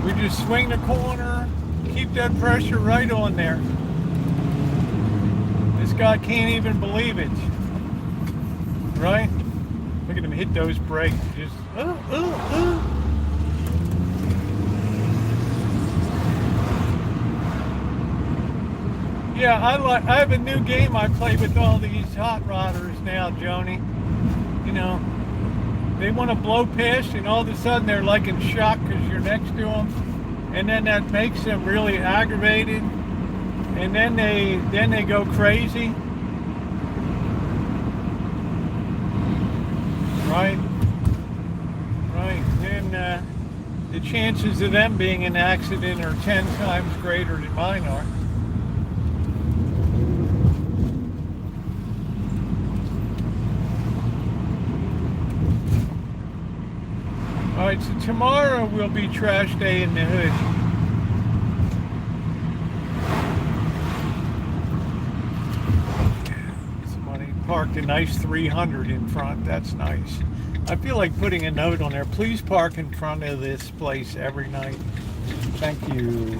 Speaker 2: We just swing the corner, keep that pressure right on there. This guy can't even believe it, right? Look at him hit those brakes. Just, Yeah, I have a new game I play with all these hot rodders now, Joni. You know, they want to blow past, and all of a sudden they're like in shock because you're next to them, and then that makes them really aggravated. And then they go crazy, right? Then the chances of them being in an accident are 10 times greater than mine are. All right, so tomorrow will be trash day in the hood. Parked a nice 300 in front. That's nice. I feel like putting a note on there. Please park in front of this place every night. Thank you.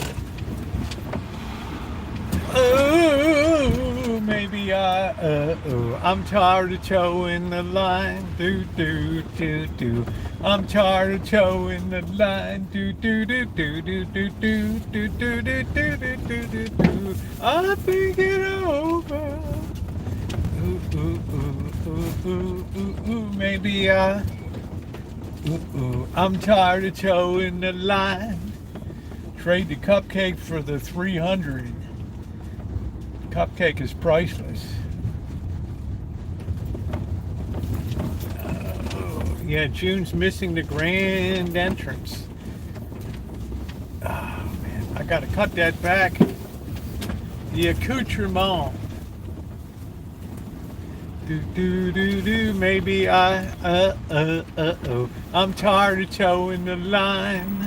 Speaker 2: Oh, maybe I'm tired of towing the line. Do do do do. I'm tired of towing the line. Do do do do do do do do do do do do do do. I think it over. Maybe I'm tired of towing the line. Trade the cupcake for the 300. Cupcake is priceless. Yeah, June's missing the grand entrance. Oh man, I gotta cut that back. The accoutrement. Do do do do. Maybe I'm tired of towing the line.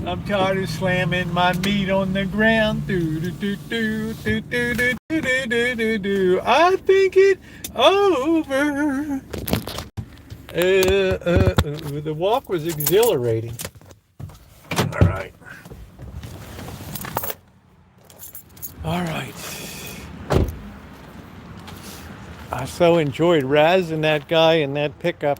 Speaker 2: I'm tired of slamming my meat on the ground. Do do do do do do do do do do do. I think it over. The walk was exhilarating. All right. All right. I so enjoyed razzing that guy in that pickup.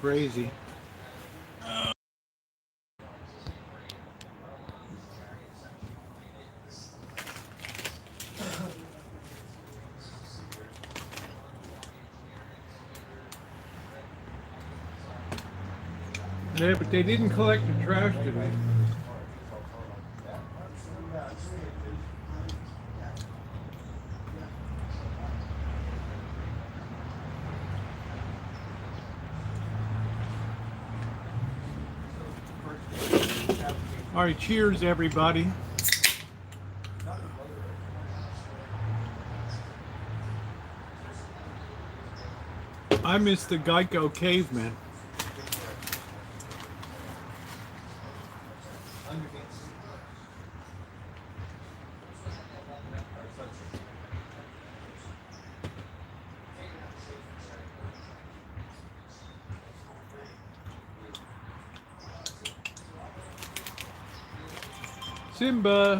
Speaker 2: crazy. Yeah, but they didn't collect the trash today. All right, cheers, everybody. I miss the Geico caveman. Simba.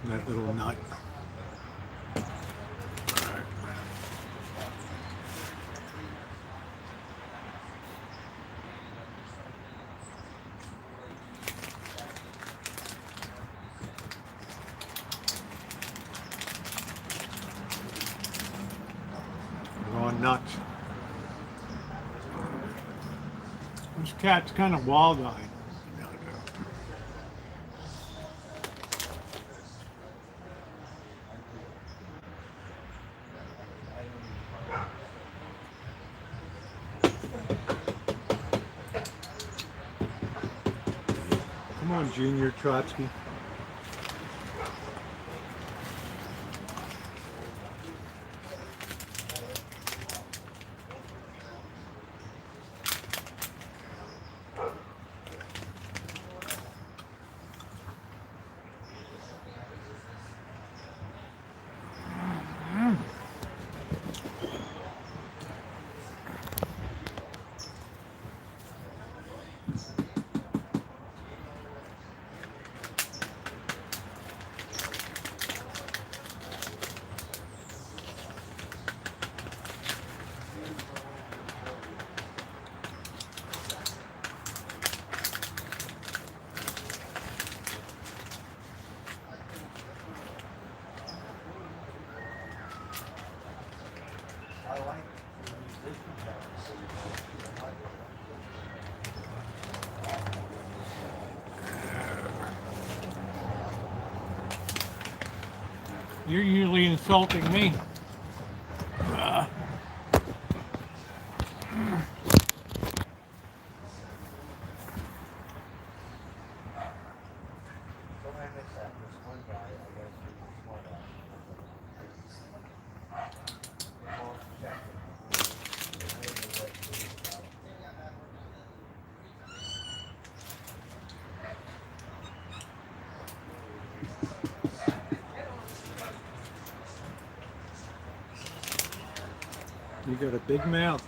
Speaker 2: That little nut. Raw nuts. This cat's kind of wild-eyed. Come on, Junior Trotsky. You're usually insulting me. You got a big mouth.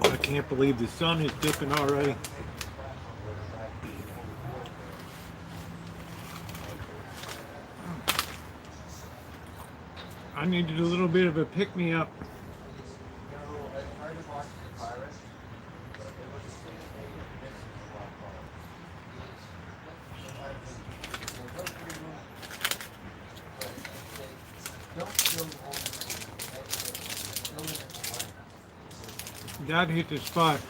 Speaker 2: Well, I can't believe the sun is dipping already. I needed a little bit of a pick-me-up. That hit the spot.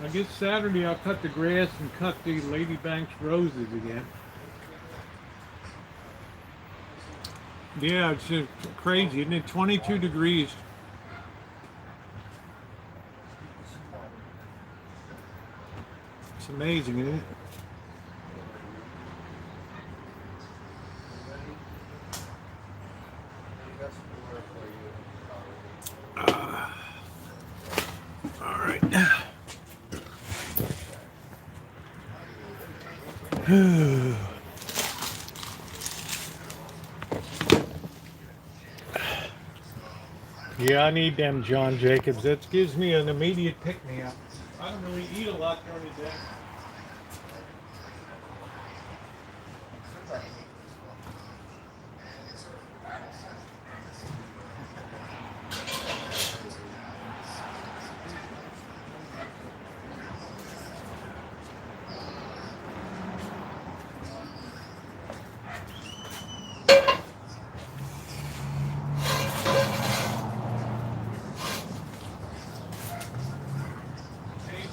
Speaker 2: I guess Saturday I'll cut the grass and cut the Lady Banks roses again. Yeah, it's just crazy, isn't it? 22 degrees. It's amazing, isn't it? All right. Yeah, I need them John Jacobs. That gives me an immediate pick-me-up. I don't really eat a lot during the day. Maybe,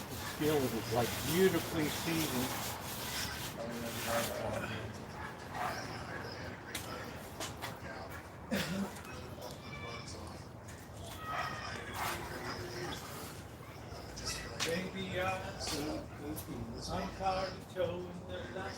Speaker 2: the skillet is like beautifully seasoned. Baby, I'm tired of towing the line.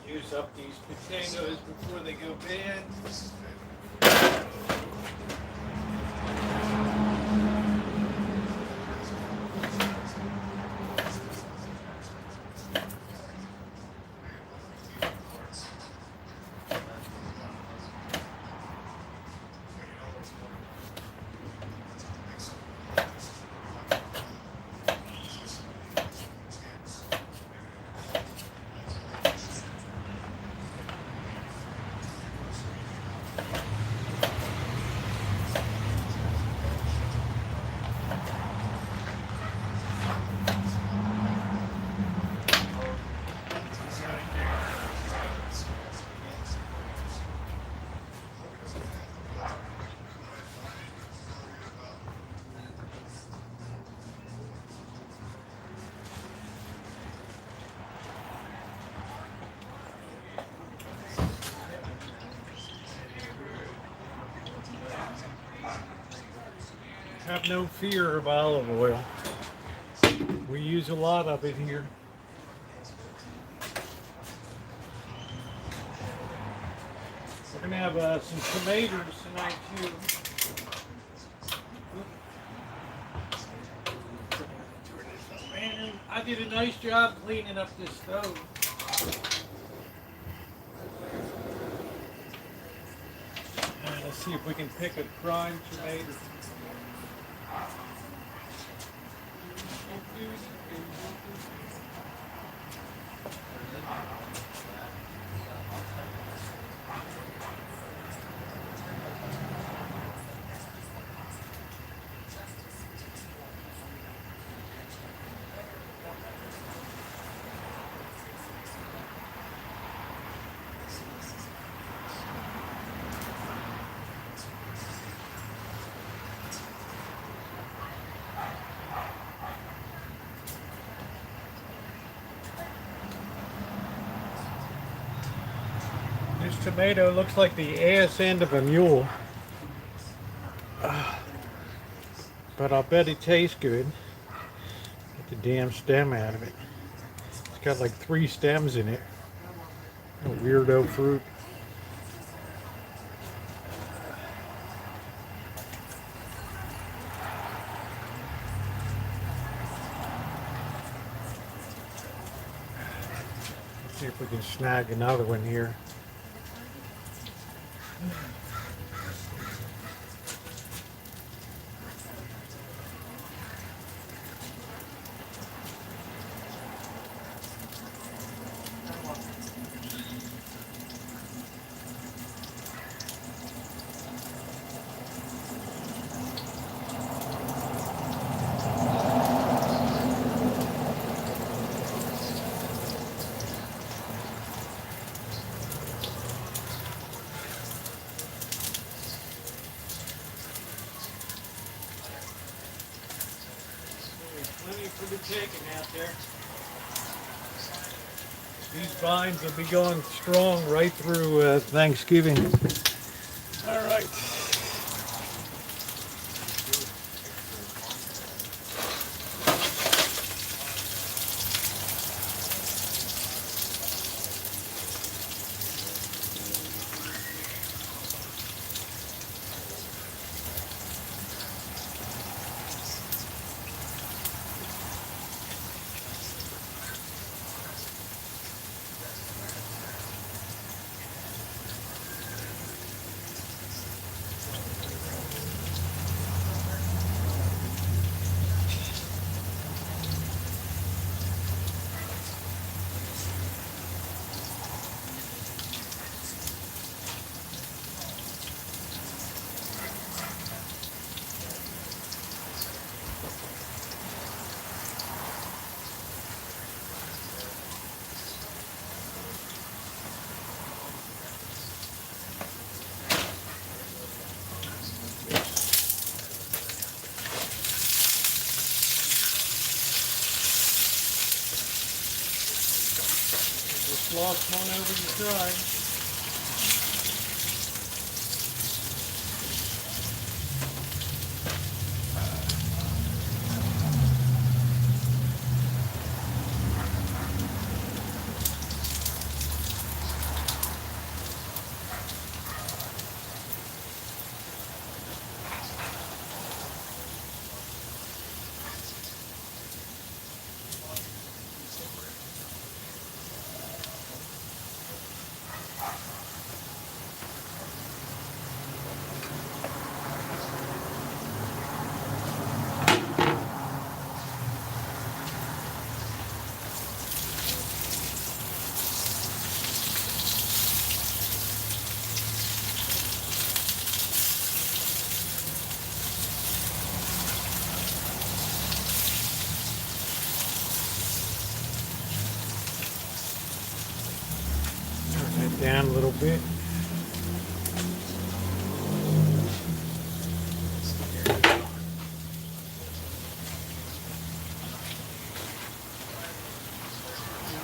Speaker 2: Use up these potatoes before they go bad. Have no fear of olive oil. We use a lot of it here. We're gonna have some tomatoes tonight too. Man, I did a nice job cleaning up this stove. Let's see if we can pick a prime tomato. tomato looks like the ass end of a mule. But I'll bet it tastes good. Get the damn stem out of it. It's got like 3 stems in it. A weirdo fruit. Let's see if we can snag another one here. Plenty for the taking out there. These vines will be going strong right through Thanksgiving. All right. Just lost one over the side. Down a little bit. I'm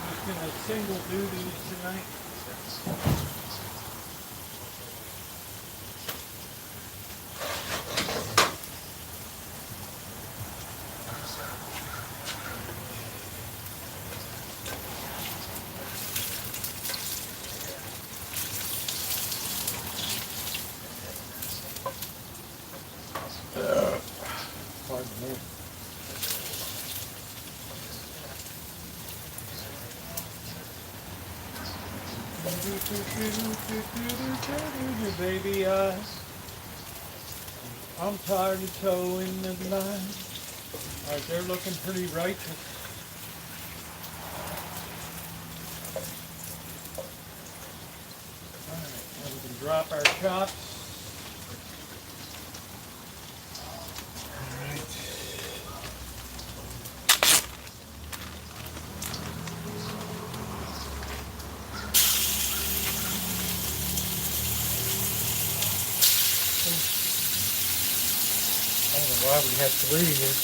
Speaker 2: just gonna single do these tonight. Pardon me. Baby, I'm tired of towing the line. All right, they're looking pretty righteous. All right, now we can drop our chops. I don't know why we have 3 here.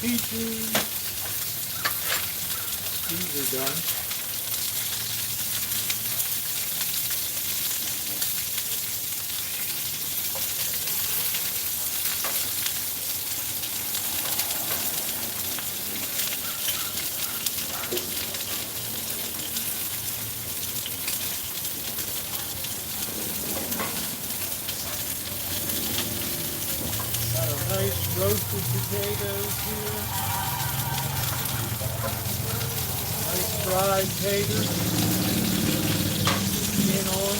Speaker 2: Peaches. These are done. Nice roasted potatoes here. Nice fried taters. Skin on.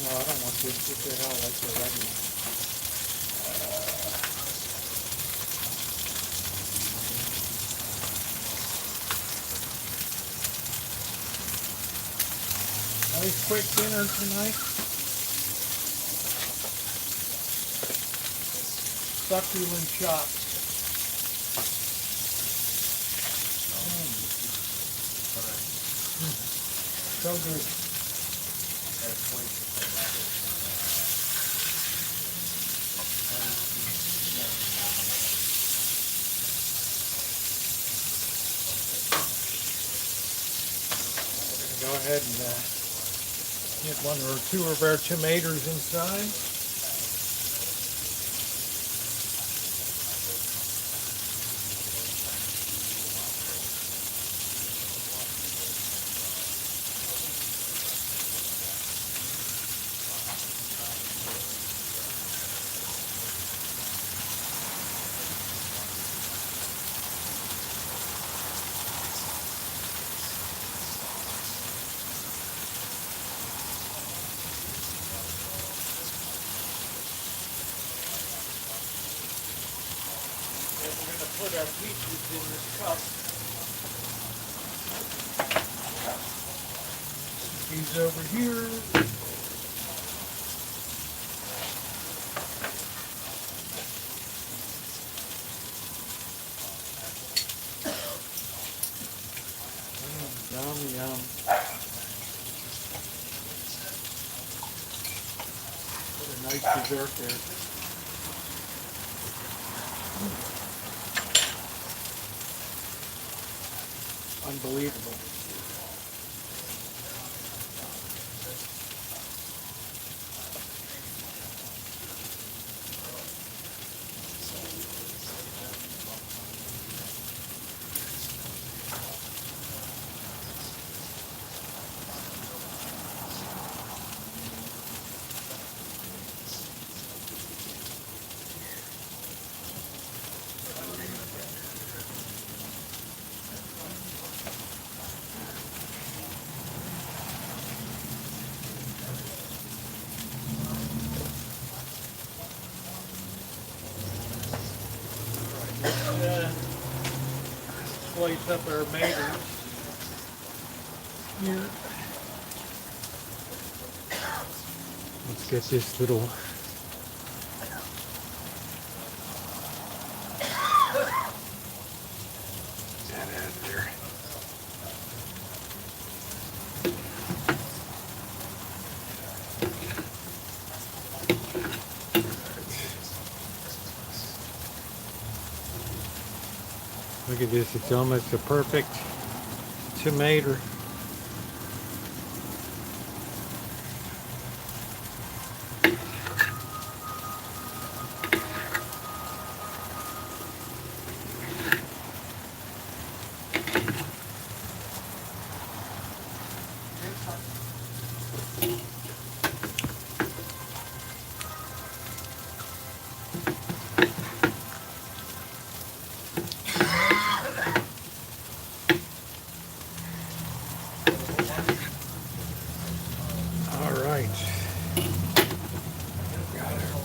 Speaker 2: No, I don't want this. What the hell? That's the regular. Nice quick dinner tonight. Succulent chops. So good. Go ahead and get one or two of our tomatoes inside. Put our peaches in this cup. These over here. Yum, yum. What a nice dessert there. Unbelievable. Slice up our tomatoes here. Let's get this little that out of there. Look at this, it's almost a perfect tomato.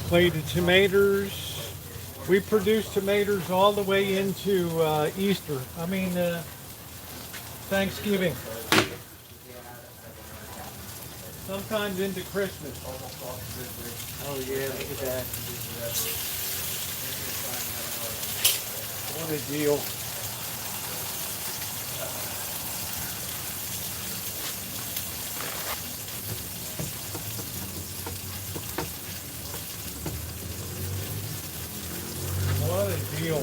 Speaker 2: Plate of tomatoes. We produce tomatoes all the way into Easter. Thanksgiving. Sometimes into Christmas. Oh yeah, look at that. What a deal. What a deal.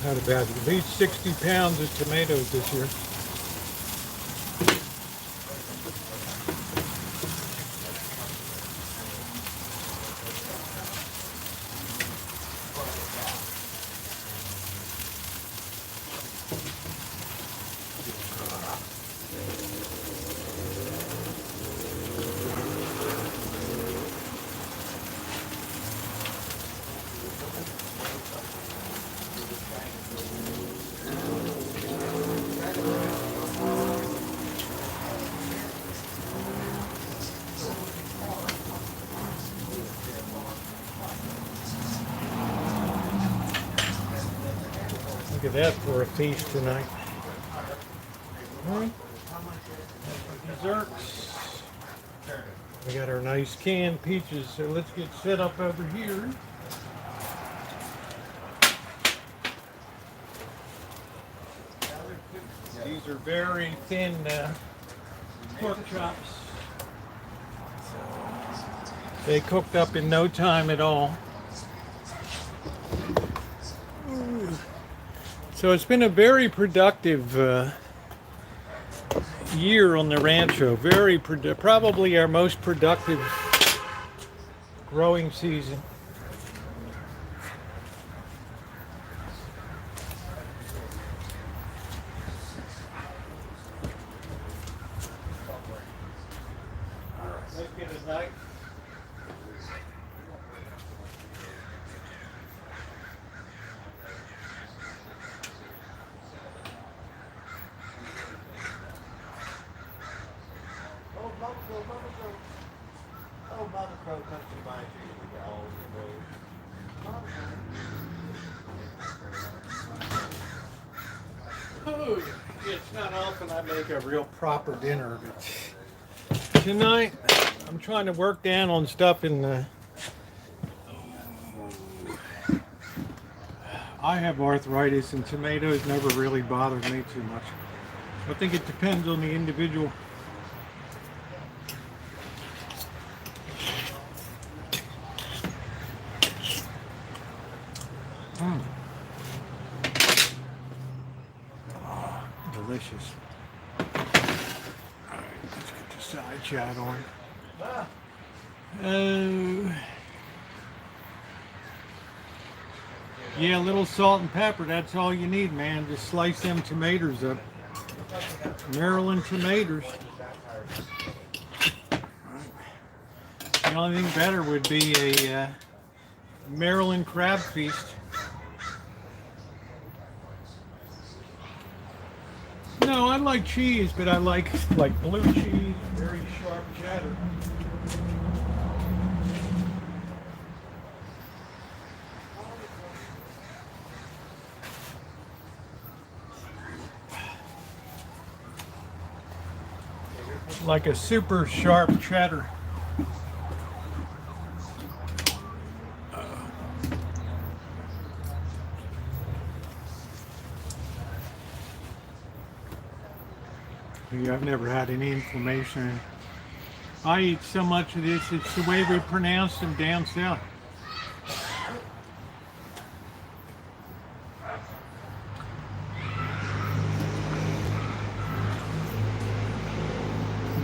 Speaker 2: Not a bad, at least 60 pounds of tomatoes this year. Look at that for a feast tonight. Desserts. We got our nice canned peaches, so let's get set up over here. These are very thin pork chops. They cooked up in no time at all. So it's been a very productive year on the rancho. Very probably our most productive growing season. Let's get a knife.
Speaker 6: Oh, Mama Crow comes to my tree. We got all the road.
Speaker 2: Oh, it's not often I make a real proper dinner, but tonight I'm trying to work down on stuff in the... I have arthritis and tomatoes never really bothered me too much. I think it depends on the individual. Delicious. All right, let's get the side chat on. Yeah, a little salt and pepper, that's all you need, man. Just slice them tomatoes up. Maryland tomatoes. The only thing better would be a Maryland crab feast. No, I like cheese, but I like blue cheese, very sharp cheddar. Like a super sharp cheddar. I've never had any inflammation. I eat so much of this, it's the way we pronounce them down south.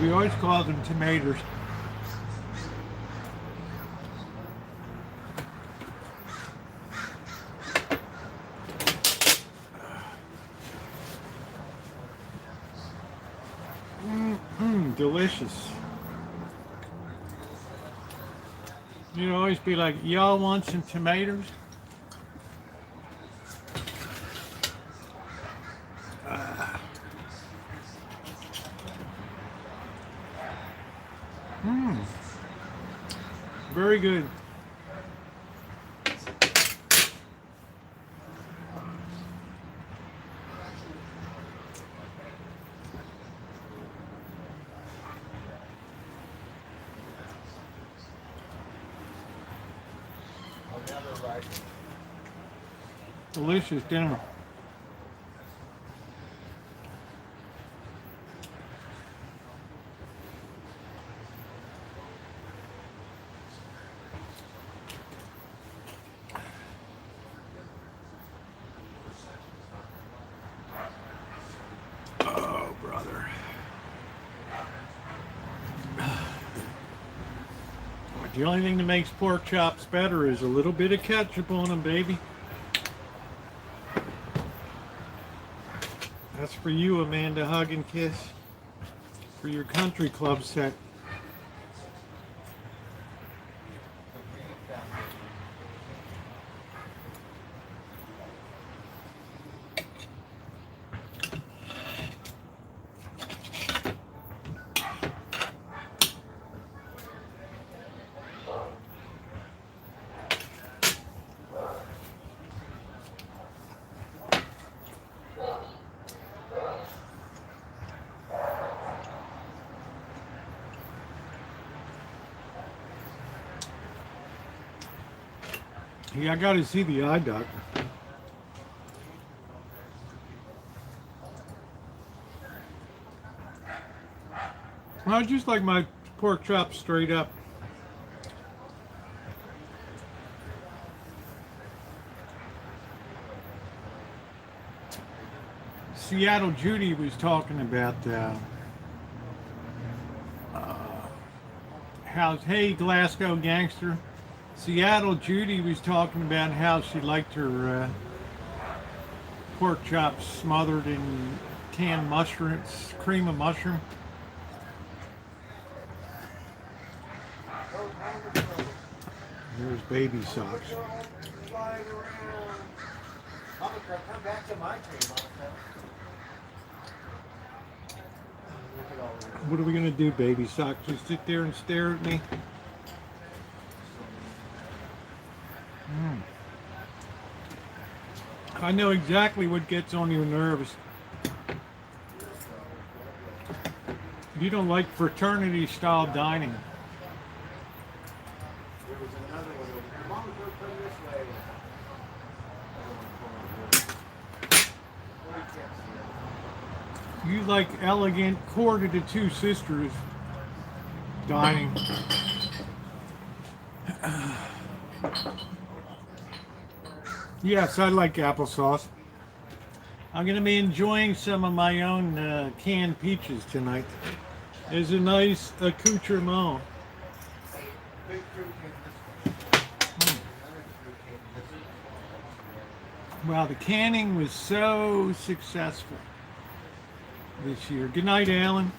Speaker 2: We always call them tomatoes. Delicious. You'd always be like, y'all want some tomatoes? Very good.
Speaker 6: never right.
Speaker 2: Delicious dinner. Oh, brother. The only thing that makes pork chops better is a little bit of ketchup on them, baby. That's for you, Amanda. Hug and kiss. For your country club set. Yeah, I got to see the eye doctor. I just like my pork chops straight up. Seattle Judy was talking about how, hey, Glasgow gangster. Seattle Judy was talking about how she liked her pork chops smothered in canned mushrooms, cream of mushroom. There's baby socks.
Speaker 6: Flying around. Mama, come back to my tree, Mama. Look at all this.
Speaker 2: What are we gonna do, baby socks? Just sit there and stare at me? I know exactly what gets on your nerves. You don't like fraternity style dining.
Speaker 6: There was another one over there. Mama, come this way. Oh, you can't see it.
Speaker 2: You like elegant Court of the Two Sisters dining. Yes, I like applesauce. I'm going to be enjoying some of my own canned peaches tonight. There's a nice accoutrement.
Speaker 6: Big fruit came this way. Another fruit came this way.
Speaker 2: Wow, the canning was so successful this year. Good night, Alan.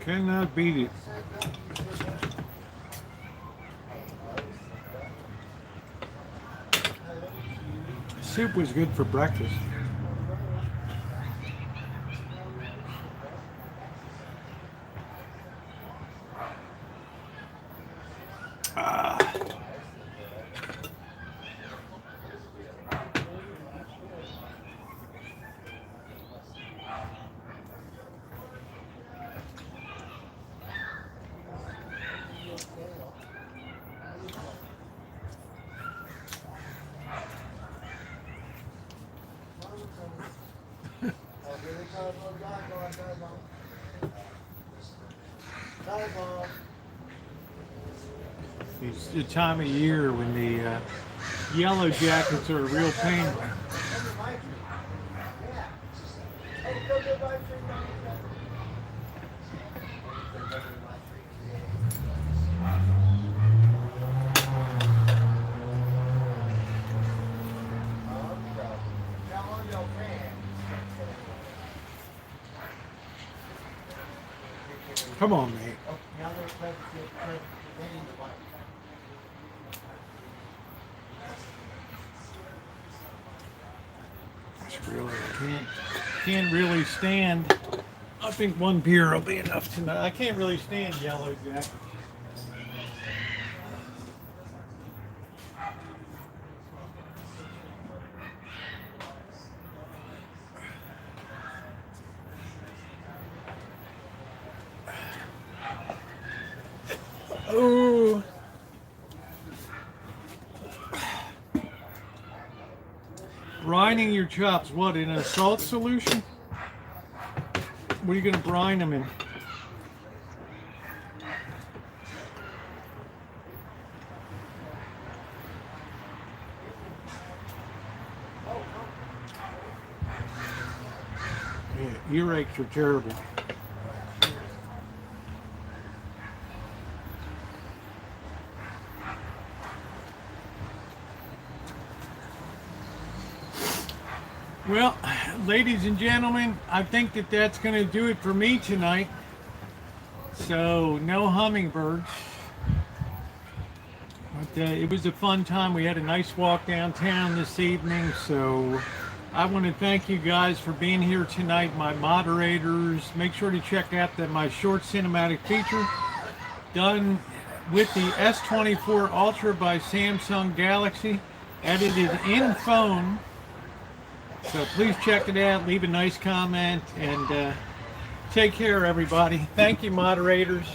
Speaker 2: Cannot beat it. Soup was good for breakfast. It's the time of year when the yellow jackets are a real pain. Come on, mate.
Speaker 6: Oh, now they're waiting to watch.
Speaker 2: It's really can't really stand. I think one beer will be enough tonight. I can't really stand yellow jacket. Oh. Brining your chops, what, in a salt solution? What are you going to brine them in? Yeah, earaches are terrible. Well, ladies and gentlemen, I think that that's going to do it for me tonight. So, no hummingbirds. But it was a fun time. We had a nice walk downtown this evening. So, I want to thank you guys for being here tonight, my moderators. Make sure to check out my short cinematic feature done with the S24 Ultra by Samsung Galaxy, edited in phone. So please check it out, leave a nice comment, and take care, everybody. Thank you, moderators.